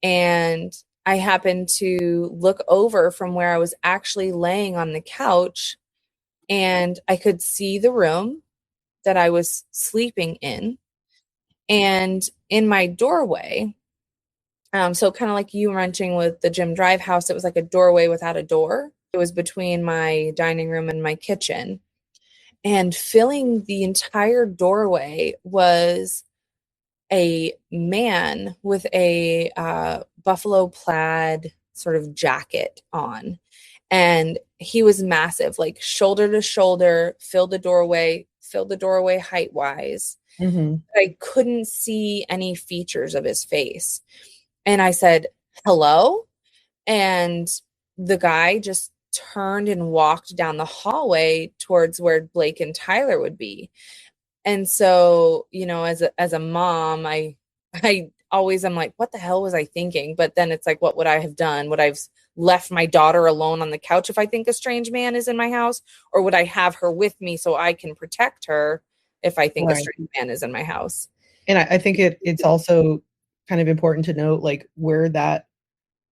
And I happened to look over from where I was actually laying on the couch, and I could see the room that I was sleeping in. And in my doorway, so kind of like you mentioning with the Jim Drive house, it was like a doorway without a door. It was between my dining room and my kitchen. And filling the entire doorway was a man with a buffalo plaid sort of jacket on. And he was massive, like shoulder to shoulder, filled the doorway height wise. Mhm. I couldn't see any features of his face. And I said, hello. And the guy just turned and walked down the hallway towards where Blake and Tyler would be. And so, as a mom, I always am like, what the hell was I thinking? But then it's like, what would I have done? Would I have left my daughter alone on the couch if I think a strange man is in my house? Or would I have her with me so I can protect her if I think a Right. strange man is in my house? And I think it's also kind of important to note, like, where that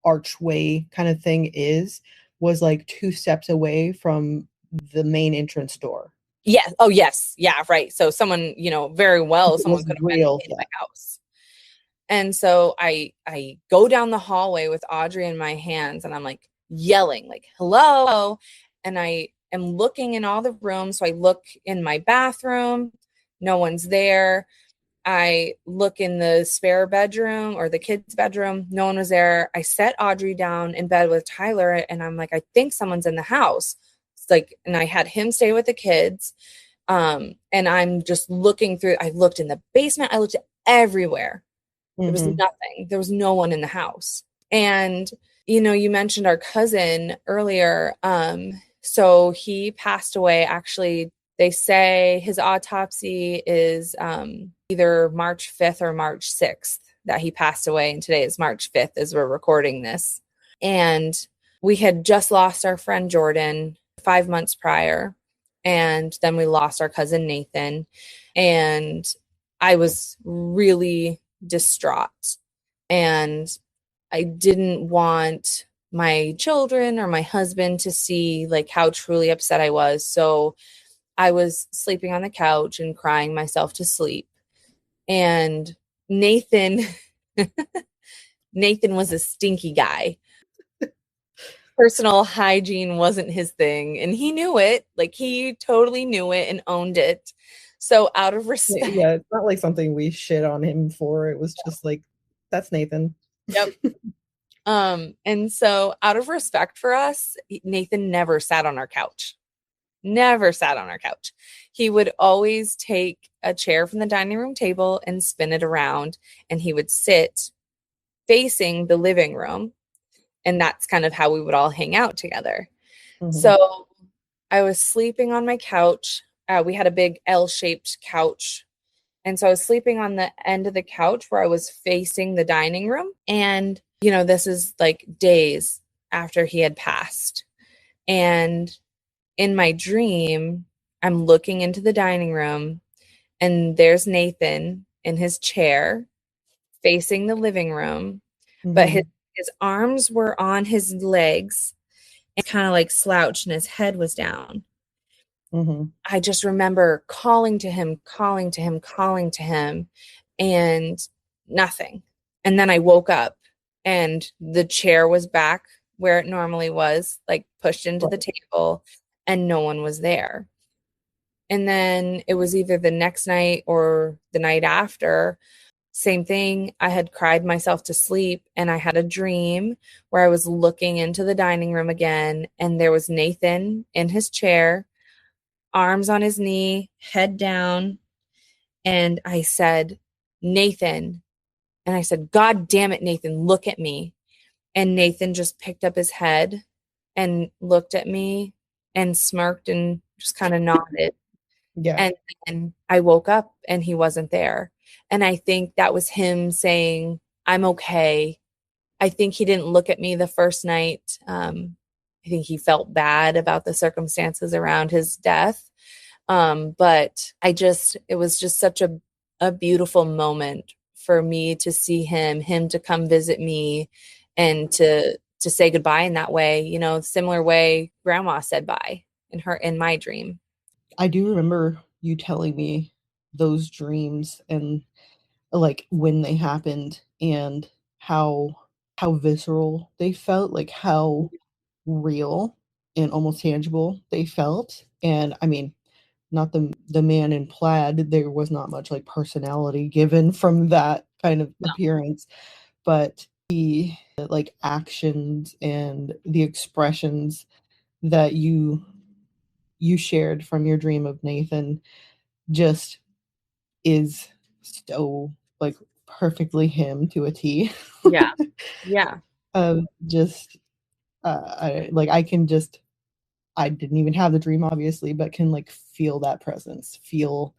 archway kind of thing was, like, 2 steps away from the main entrance door. Yes. Oh, yes. Yeah, right. So someone, very well, It someone was could have been real, in yeah. my house. And so I go down the hallway with Audrey in my hands, and I'm like yelling like hello, and I am looking in all the rooms. So I look in my bathroom, no one's there. I look in the spare bedroom or the kids' bedroom, no one was there. I set Audrey down in bed with Tyler, and I'm like, I think someone's in the house. It's like, and I had him stay with the kids. And I'm just looking through, I looked in the basement, I looked everywhere. There was Mhm. nothing. There was no one in the house. And you mentioned our cousin earlier. So he passed away. Actually, they say his autopsy is either March 5th or March 6th that he passed away. And today is March 5th as we're recording this. And we had just lost our friend Jordan 5 months prior. And then we lost our cousin Nathan. And I was really distraught. And I didn't want my children or my husband to see like how truly upset I was. So I was sleeping on the couch and crying myself to sleep. And Nathan Nathan was a stinky guy. Personal hygiene wasn't his thing, and he knew it. Like he totally knew it and owned it. So out of respect, Yeah, it's not like something we shit on him for, it was just like, "That's Nathan." yep. And so out of respect for us, Nathan never sat on our couch. Never sat on our couch. He would always take a chair from the dining room table and spin it around, and he would sit facing the living room. And that's kind of how we would all hang out together. Mhm. So I was sleeping on my couch. We had a big L shaped couch. And so I was sleeping on the end of the couch where I was facing the dining room. And, this is like days after he had passed. And in my dream, I'm looking into the dining room, and there's Nathan in his chair facing the living room, but his Mhm. his arms were on his legs and kind of like slouched, and his head was down. Mhm. I just remember calling to him, calling to him, calling to him, and nothing. And then I woke up and the chair was back where it normally was, like pushed into the Right. table, and no one was there. And then it was either the next night or the night after, same thing. I had cried myself to sleep and I had a dream where I was looking into the dining room again and there was Nathan in his chair, arms on his knee, head down. And I said, Nathan. And I said, God damn it, Nathan, look at me. And Nathan just picked up his head and looked at me and smirked and just kind of nodded. Yeah. And then I woke up and he wasn't there. And I think that was him saying, I'm okay. I think he didn't look at me the first night. I think he felt bad about the circumstances around his death. But it was just such a beautiful moment for me to see him to come visit me and to say goodbye in that way, similar way grandma said bye in my dream. I do remember you telling me those dreams and like when they happened and how how visceral they felt, like how real and almost tangible they felt. And I mean, not the man in plaid, there was not much like personality given from that kind of No. appearance, but the like actions and the expressions that you shared from your dream of Nathan just is so like perfectly him to a T. Yeah. Yeah. Just I can just I didn't even have the dream obviously, but can like feel that presence, feel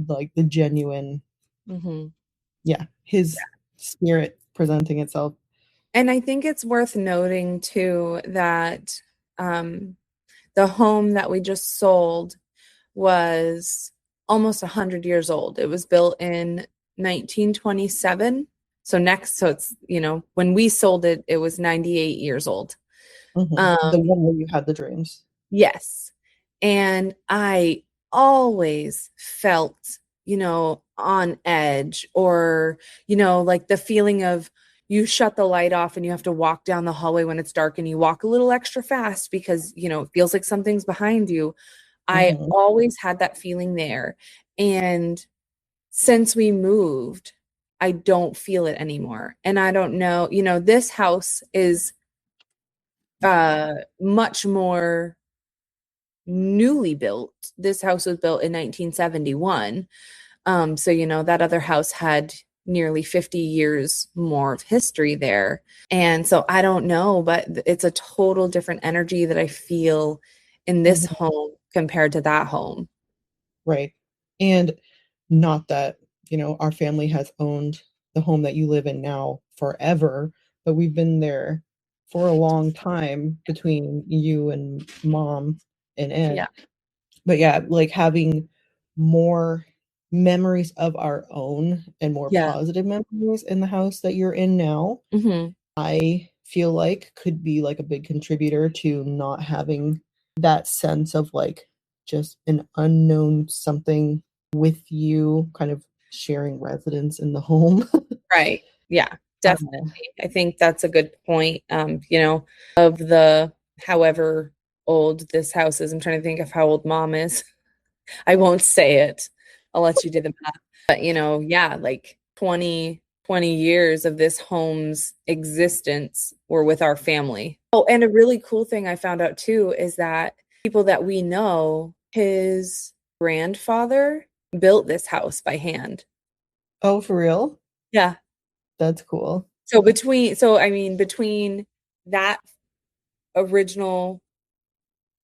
like the genuine, Hmm. yeah, his spirit presenting itself. And I think it's worth noting too that um, the home that we just sold was almost 100 years old. It was built in 1927. So it's, when we sold it, it was 98 years old. The Um, one where you had the dreams. Yes. And I always felt, on edge or, like the feeling of you shut the light off and you have to walk down the hallway when it's dark and you walk a little extra fast because, it feels like something's behind you. I Mhm. always had that feeling there. And since we moved, I don't feel it anymore. And I don't know, this house is much more newly built. This house was built in 1971. So, that other house had nearly 50 years more of history there. And so I don't know, but it's a total different energy that I feel in this Mhm. home compared to that home. Right. And not that, our family has owned the home that you live in now forever, but we've been there for a long time between you and mom and Yeah. Ed. But yeah, like having more memories of our own and more Yeah. positive memories in the house that you're in now, Hmm. I feel like could be like a big contributor to not having that sense of like just an unknown something with you kind of sharing residence in the home. Right. Yeah, definitely. Uh, I think that's a good point. Of the however old this house is, I'm trying to think of how old mom is. I won't say it. I'll let you do the math. But yeah, like 20 years of this home's existence were with our family. Oh, and a really cool thing I found out too is that people that we know, his grandfather built this house by hand. oh, for real? Yeah. That's cool. Between that original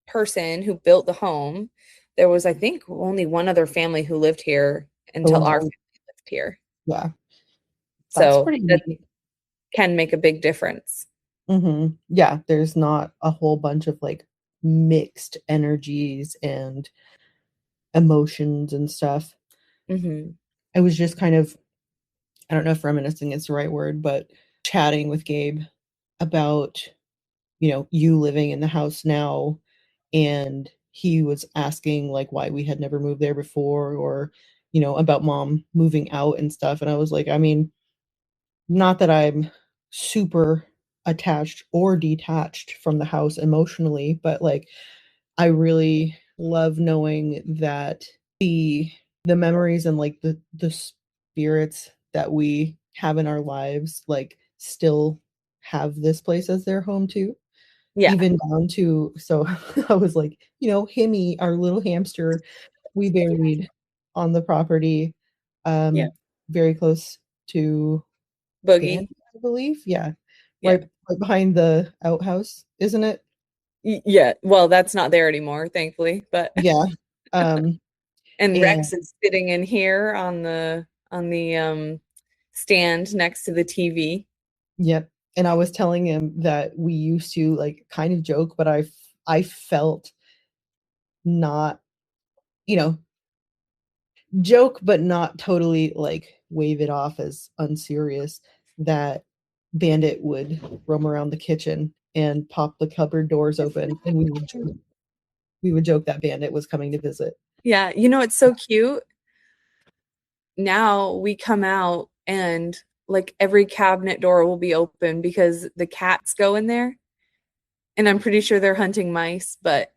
person who built the home, there was, I think, only one other family who lived here Oh, until our no. family lived here. Yeah, that's So pretty that neat. can make a big difference. Yeah, there's not a whole bunch of like mixed energies and emotions and stuff. Hmm. I was just kind of, I don't know if reminiscing is the right word, but chatting with Gabe about, you living in the house now. And he was asking like why we had never moved there before or, about mom moving out and stuff. And I was like, I mean, not that I'm super attached or detached from the house emotionally, but like I really love knowing that the memories and like the spirits that we have in our lives like still have this place as their home too. Yeah. Even down to so I was like, Himmy, our little hamster, we buried on the property, Yeah. very close to Bandy, Boogie. I believe. Yeah. Yeah. Right behind the outhouse, isn't it? Yeah. Well, that's not there anymore, thankfully. But Yeah. Um, and and Rex is sitting in here on the stand next to the TV. yep. And I was telling him that we used to like kind of joke, but I felt not, you know, joke, but not totally like wave it off as unserious that Bandit would roam around the kitchen and pop the cupboard doors open, and we would joke that Bandit was coming to visit. Yeah, you know, it's so cute. Now we come out and like every cabinet door will be open because the cats go in there. And I'm pretty sure they're hunting mice, but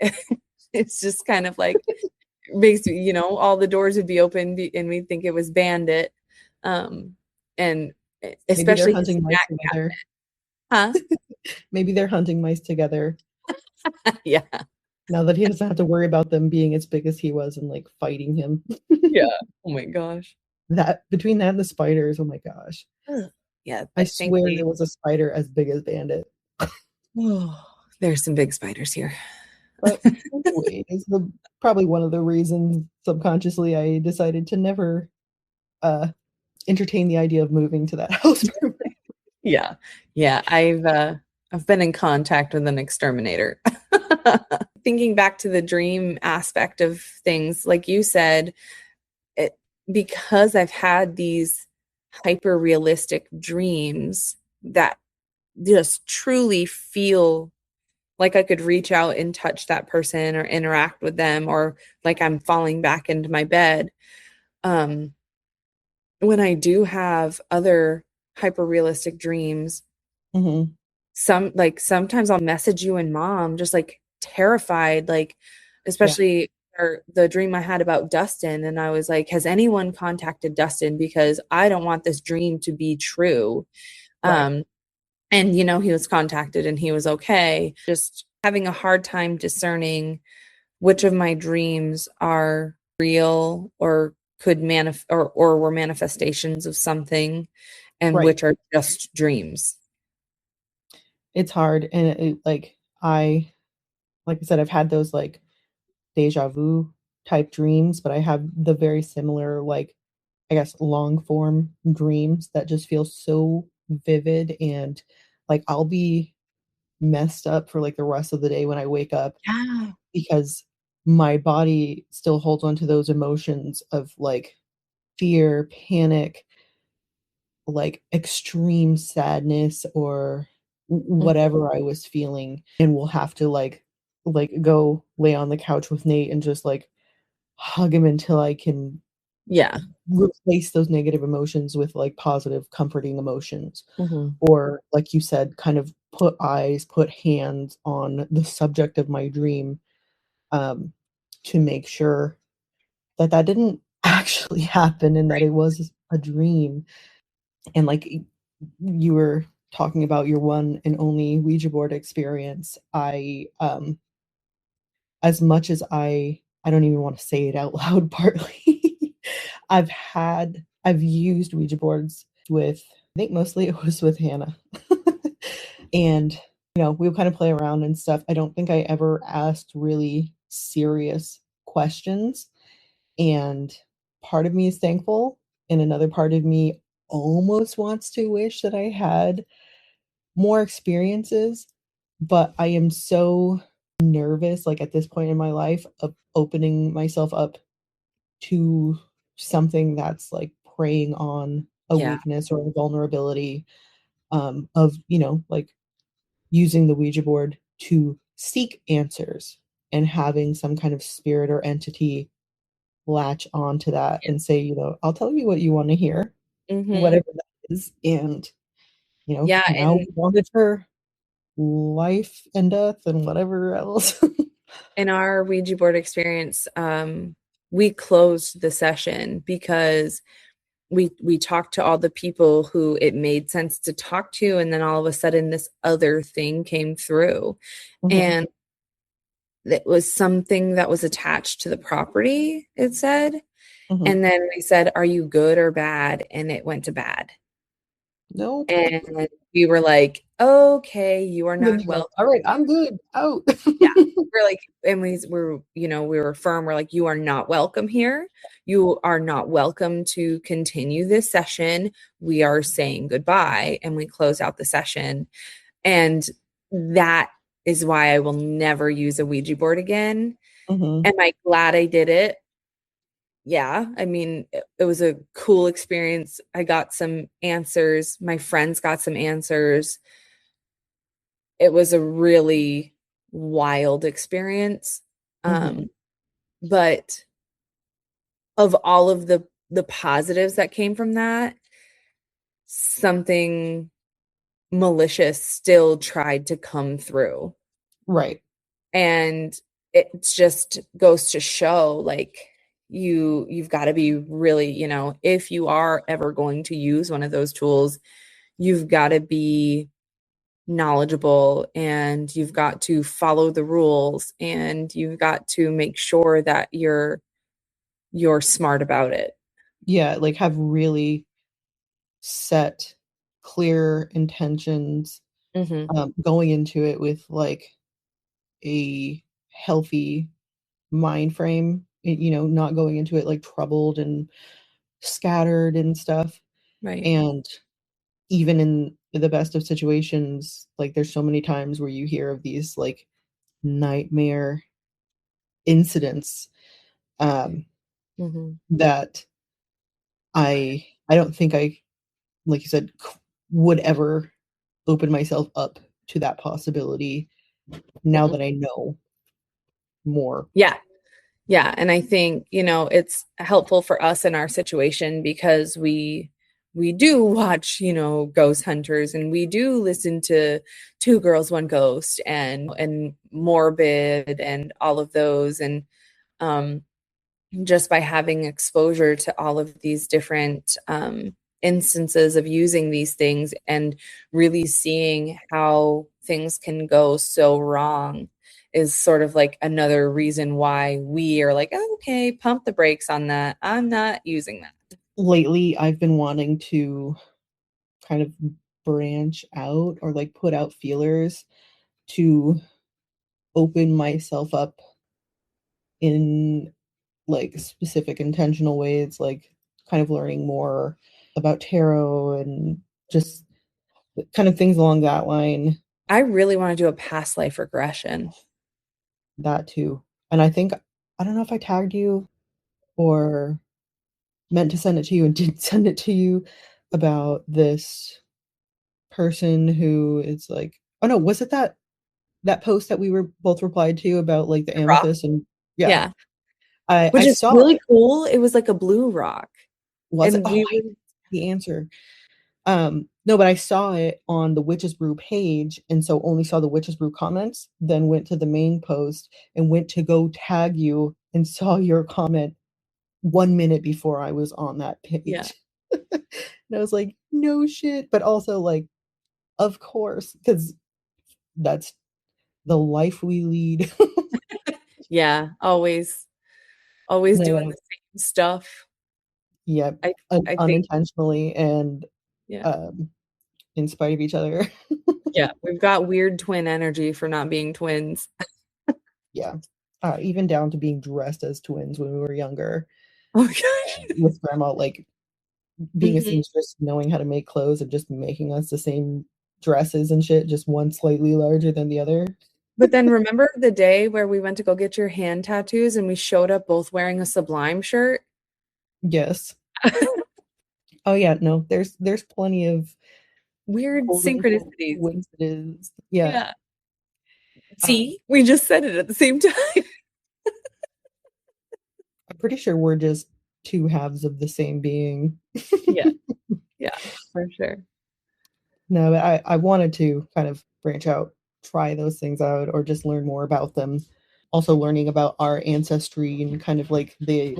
it's just kind of like makes you know, all the doors would be open and we'd think it was Bandit. Um, and Maybe they're especially his hunting mice snack together. cabinet. Maybe they're hunting mice together Huh? Yeah. now that he doesn't have to worry about them being as big as he was and like fighting him. Yeah. Oh my gosh. That between that and the spiders, oh my gosh. Ugh. Yeah, I swear thankfully. there was a spider as big as Bandit. Oh, there's some big spiders here. But anyway, it's probably one of the reasons subconsciously I decided to never uh entertain the idea of moving to that house permanently. Yeah. Yeah, I've been in contact with an exterminator. Thinking back to the dream aspect of things, like you said, it, because I've had these hyper realistic dreams that just truly feel like I could reach out and touch that person or interact with them or like I'm falling back into my bed. Um, when I do have other hyper realistic dreams, Mhm. sometimes I'll message you and mom just like terrified, like Yeah, especially or the dream I had about Dustin and I was like, has anyone contacted Dustin because I don't want this dream to be true. right. Um and you know he was contacted and he was okay. Just having a hard time discerning which of my dreams are real or could or were manifestations of something and Right. which are just dreams. It's hard and like I said, I've had those like deja vu type dreams, but I have the very similar like I guess long form dreams that just feel so vivid and like I'll be messed up for like the rest of the day when I wake up Yeah. because my body still holds on to those emotions of like fear, panic, like extreme sadness or whatever I was feeling and will have to like go lay on the couch with Nate and just like hug him until I can Yeah. replace those negative emotions with like positive comforting emotions Mhm. or like you said kind of put hands on the subject of my dream um to make sure that that didn't actually happen and that Right. it was a dream. And like you were talking about your one and only Ouija board experience, as much as I don't even want to say it out loud partly, I've used Ouija boards with I think mostly it was with Hannah. And, we would kind of play around and stuff. I don't think I ever asked really serious questions, and part of me is thankful, and another part of me almost wants to wish that I had more experiences, but I am so nervous, like, at this point in my life of opening myself up to something that's, like, preying on a Yeah. weakness or a vulnerability, of, like, using the Ouija board to seek answers and having some kind of spirit or entity latch onto that Yeah. and say, "I'll tell you what you wanna hear," Mhm. whatever is. And, Yeah, now and we're down to life and death and whatever else. in our Ouija board experience, we closed the session because we talked to all the people who it made sense to talk to, and then all of a sudden this other thing came through, Hmm. and it was something that was attached to the property, it said. Hmm. And then we said, "Are you good or bad?" And it went to bad. Nope. And we were like, "Okay, you are And then not you go, welcome." all right, I'm good. Out. Yeah. We're like, and we were firm. We're like, "You are not welcome here. You are not welcome to continue this session. We are saying goodbye." And we close out the session. And that is why I will never use a Ouija board again. Hmm. Am I glad I did it? Yeah, I mean, it was a cool experience. I got some answers. My friends got some answers. It was a really wild experience. Hmm. Um, but of all of the positives that came from that, something malicious still tried to come through. Right. And it just goes to show like you've got to be really, if you are ever going to use one of those tools, you've got to be knowledgeable, and you've got to follow the rules, and you've got to make sure that you're smart about it. Yeah, like have really set clear intentions, Hmm. going into it with like a healthy mind frame, not going into it like troubled and scattered and stuff. Right. And even in the best of situations, like there's so many times where you hear of these like nightmare incidents, um, Hmm. that I don't think I, like you said, would ever open myself up to that possibility now that I know more. Yeah. Yeah, and I think, it's helpful for us in our situation because we do watch, ghost hunters, and we do listen to Two Girls One Ghost and Morbid and all of those, and um just by having exposure to all of these different instances of using these things and really seeing how things can go so wrong is sort of like another reason why we are like, "Oh, okay, pump the brakes on that. I'm not using that." Lately, I've been wanting to kind of branch out or like put out feelers to open myself up in like specific intentional ways, like kind of learning more about tarot and just kind of things along that line. I really want to do a past life regression. That too. And I think, I don't know if I tagged you or meant to send it to you and didn't send it to you, about this person who is like, oh no, was it that post that we were both replied to about like the Rock. amethyst? And yeah, Yeah. I Which is saw really it. cool. It was like a blue rock. Was it? And Oh, we I were, the answer. No, but I saw it on the Witches Brew page, and so only saw the Witches Brew comments, then went to the main post and went to go tag you and saw your comment 1 minute before I was on that yeah. page. And I was like, no shit. But also like, of course, because that's the life we lead. Yeah, always No, doing the same stuff. yeah, I I think unintentionally and yeah. um, in spite of each other. Yeah, we've got weird twin energy for not being twins. Yeah. Even down to being dressed as twins when we were younger, Oh gosh. with grandma, like being a Mhm. seamstress, knowing how to make clothes and just making us the same dresses and shit, just one slightly larger than the other. But then remember the day where we went to go get your hand tattoos and we showed up both wearing a Sublime shirt? Yes. Oh yeah, no, there's plenty of Weird quote unquote synchronicities. coincidence. Yeah. Yeah. Um, See, we just said it at the same time. I'm pretty sure we're just two halves of the same being. Yeah. Yeah, for sure. No, but I wanted to kind of branch out, try those things out, or just learn more about them. Also learning about our ancestry and kind of like the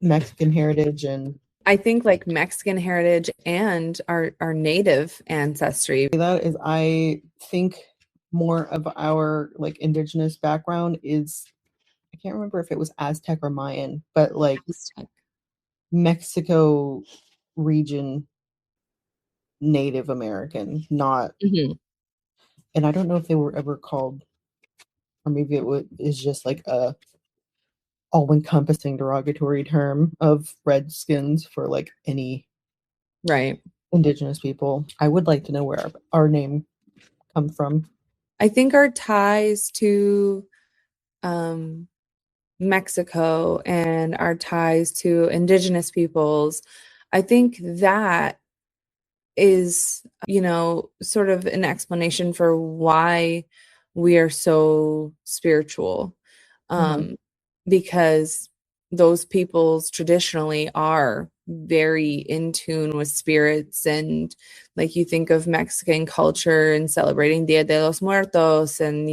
Mexican heritage and I think like Mexican heritage and our native ancestry. that is I think more of our like indigenous background is I can't remember if it was Aztec or Mayan, but like Mexico region Native American, not Mhm. and I don't know if they were ever called or maybe is just like a all-encompassing derogatory term of redskins for like any Right. indigenous people. I would like to know where our name comes from. I think our ties to um, Mexico and our ties to indigenous peoples, I think that is, sort of an explanation for why we are so spiritual. Mhm, Um, because those peoples traditionally are very in tune with spirits. And like you think of Mexican culture and celebrating Dia de los Muertos and,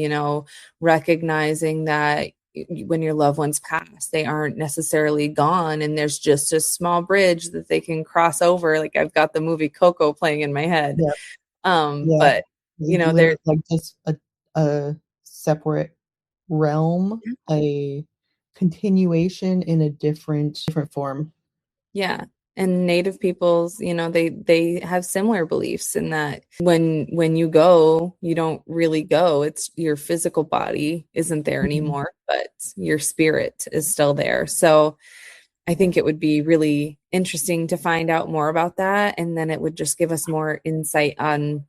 recognizing that when your loved ones pass, they aren't necessarily gone, and there's just a small bridge that they can cross over. Like I've got the movie Coco playing in my head. yeah, yeah. But Literally, they're like, just a separate realm, a continuation in a different form. yeah. And native peoples, they have similar beliefs in that when you go, you don't really go. It's your physical body isn't there Mhm, anymore, but your spirit is still there. So I think it would be really interesting to find out more about that, and then it would just give us more insight on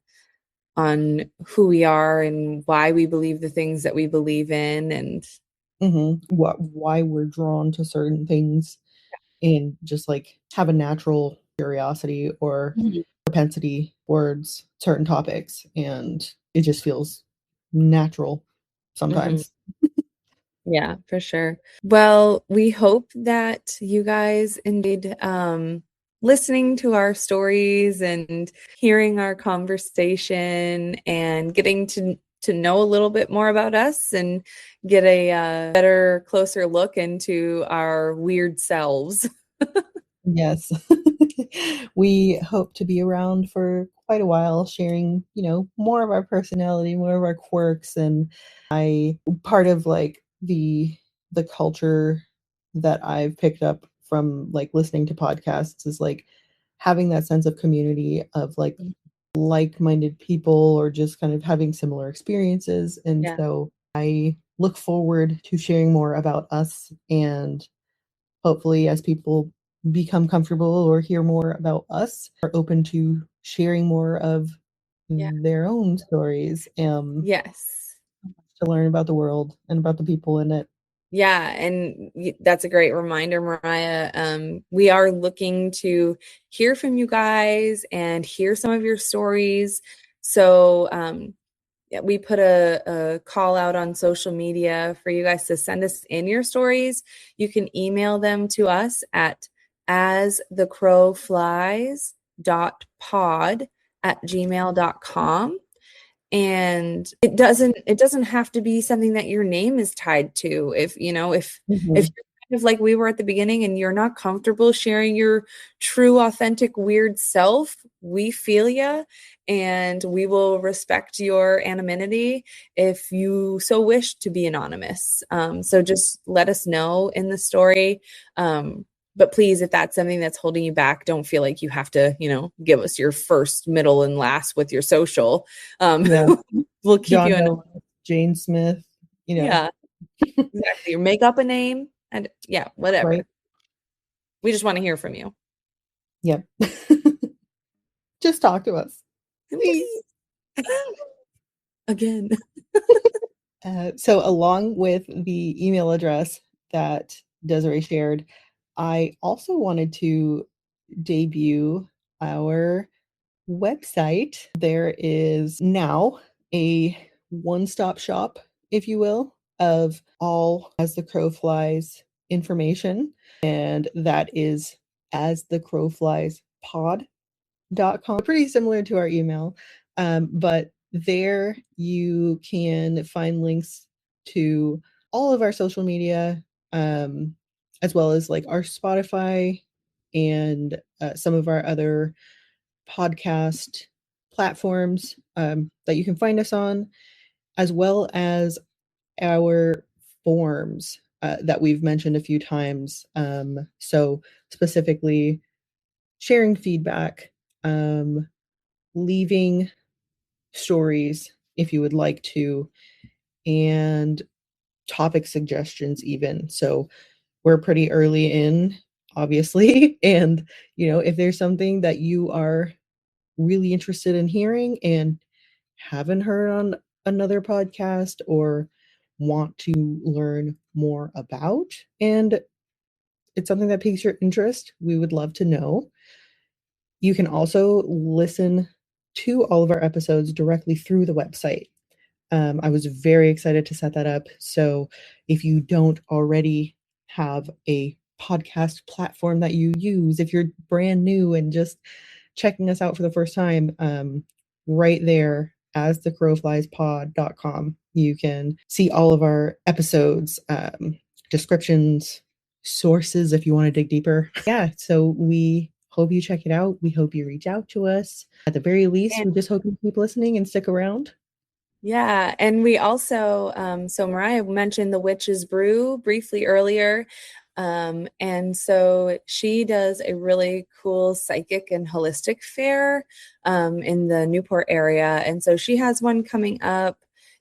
who we are and why we believe the things that we believe in. And mhm. Why we're drawn to certain things and just, like, have a natural curiosity or Mhm. propensity towards certain topics, and it just feels natural Mhm. sometimes. Yeah, for sure. Well, we hope that you guys enjoyed listening to our stories and hearing our conversation and getting to know a little bit more about us and get a better, closer look into our weird selves. Yes. We hope to be around for quite a while sharing, more of our personality, more of our quirks, and I part of, like, the culture that I've picked up from, like, listening to podcasts is, like, having that sense of community of, like, like-minded people or just kind of having similar experiences, and Yeah, so I look forward to sharing more about us and hopefully as people become comfortable or hear more about us are open to sharing more of yeah, their own stories yes. to learn about the world and about the people in it. Yeah, and that's a great reminder, Mariah. We are looking to hear from you guys and hear some of your stories. So, yeah, we put a call out on social media for you guys to send us in your stories. You can email them to us at asthecrowflies.pod@gmail.com. And it doesn't have to be something that your name is tied to. If Mhm. you're kind of like we were at the beginning and you're not comfortable sharing your true authentic weird self, we feel you, and we will respect your anonymity if you so wish to be anonymous. So just let us know in the story. But please, if that's something that's holding you back, don't feel like you have to, give us your first, middle, and last with your social. um, Yeah. we'll keep John you in. Doe, Jane Smith, Yeah, exactly. Or make up a name and yeah, right? whatever. We just want to hear from you. Yep. Just talk to us, please. Please. Again. So along with the email address that Desiree shared, I also wanted to debut our website. There is now a one-stop shop, if you will, of all As the Crow Flies information, and that is As the Crow Flies pod. pretty similar to our email. But there you can find links to all of our social media, as well as like our Spotify and some of our other podcast platforms that you can find us on, as well as our forms that we've mentioned a few times. So specifically sharing feedback, leaving stories if you would like to, and topic suggestions even. So we're pretty early in, obviously, and if there's something that you are really interested in hearing and haven't heard on another podcast or want to learn more about, and it's something that piques your interest, we would love to know. You can also listen to all of our episodes directly through the website. I was very excited to set that up. So if you don't already have a podcast platform that you use, if you're brand new and just checking us out for the first time, right there as thecrowfliespod.com, you can see all of our episodes, descriptions, sources if you want to dig deeper. Yeah, so we hope you check it out. We hope you reach out to us. At the very least, we just hope you keep listening and stick around. Yeah, and we also, so Mariah mentioned the Witch's Brew briefly earlier. And so she does a really cool psychic and holistic fair in the Newport area. And so she has one coming up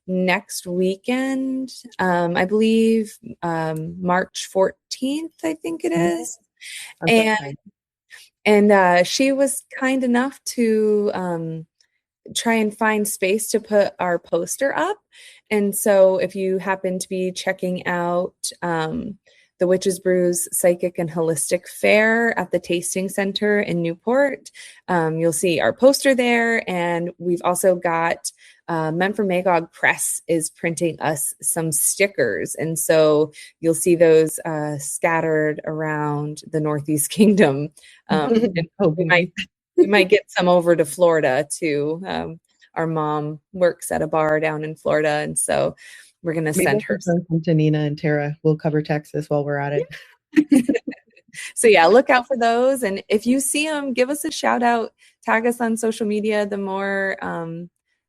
next weekend, I believe March 14th, I think it is. And she was kind enough to try and find space to put our poster up. And so if you happen to be checking out the Witches Brews Psychic and Holistic Fair at the Tasting Center in Newport, you'll see our poster there. And we've also got Men for Magog Press is printing us some stickers. And so you'll see those scattered around the Northeast Kingdom. And we might get some over to Florida too. Our mom works at a bar down in Florida, and so we're going to send her some to Nina and Tara. We'll cover Texas while we're at it. So yeah, look out for those. And if you see them, give us a shout out, tag us on social media. The more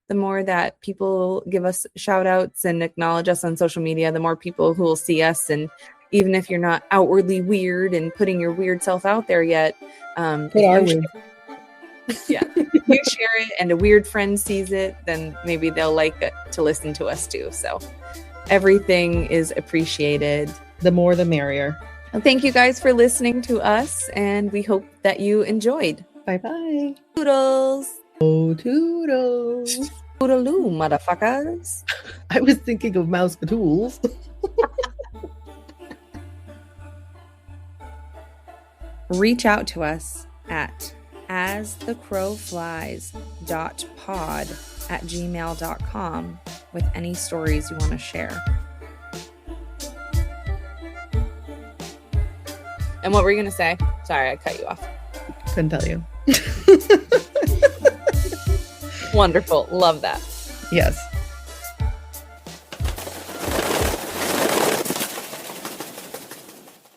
that people give us shout outs and acknowledge us on social media, the more people who will see us. And even if you're not outwardly weird and putting your weird self out there yet, if you share it and a weird friend sees it, then maybe they'll like it to listen to us too. So everything is appreciated. The more the merrier. Well, thank you guys for listening to us, and we hope that you enjoyed. Bye-bye. Toodles. Oh, toodles. Toodaloo, motherfuckers. I was thinking of mouse tools. Reach out to us at asthecrowflies.pod@gmail.com with any stories you want to share. And what were you going to say? Sorry, I cut you off. Couldn't tell you. Wonderful. Love that. Yes.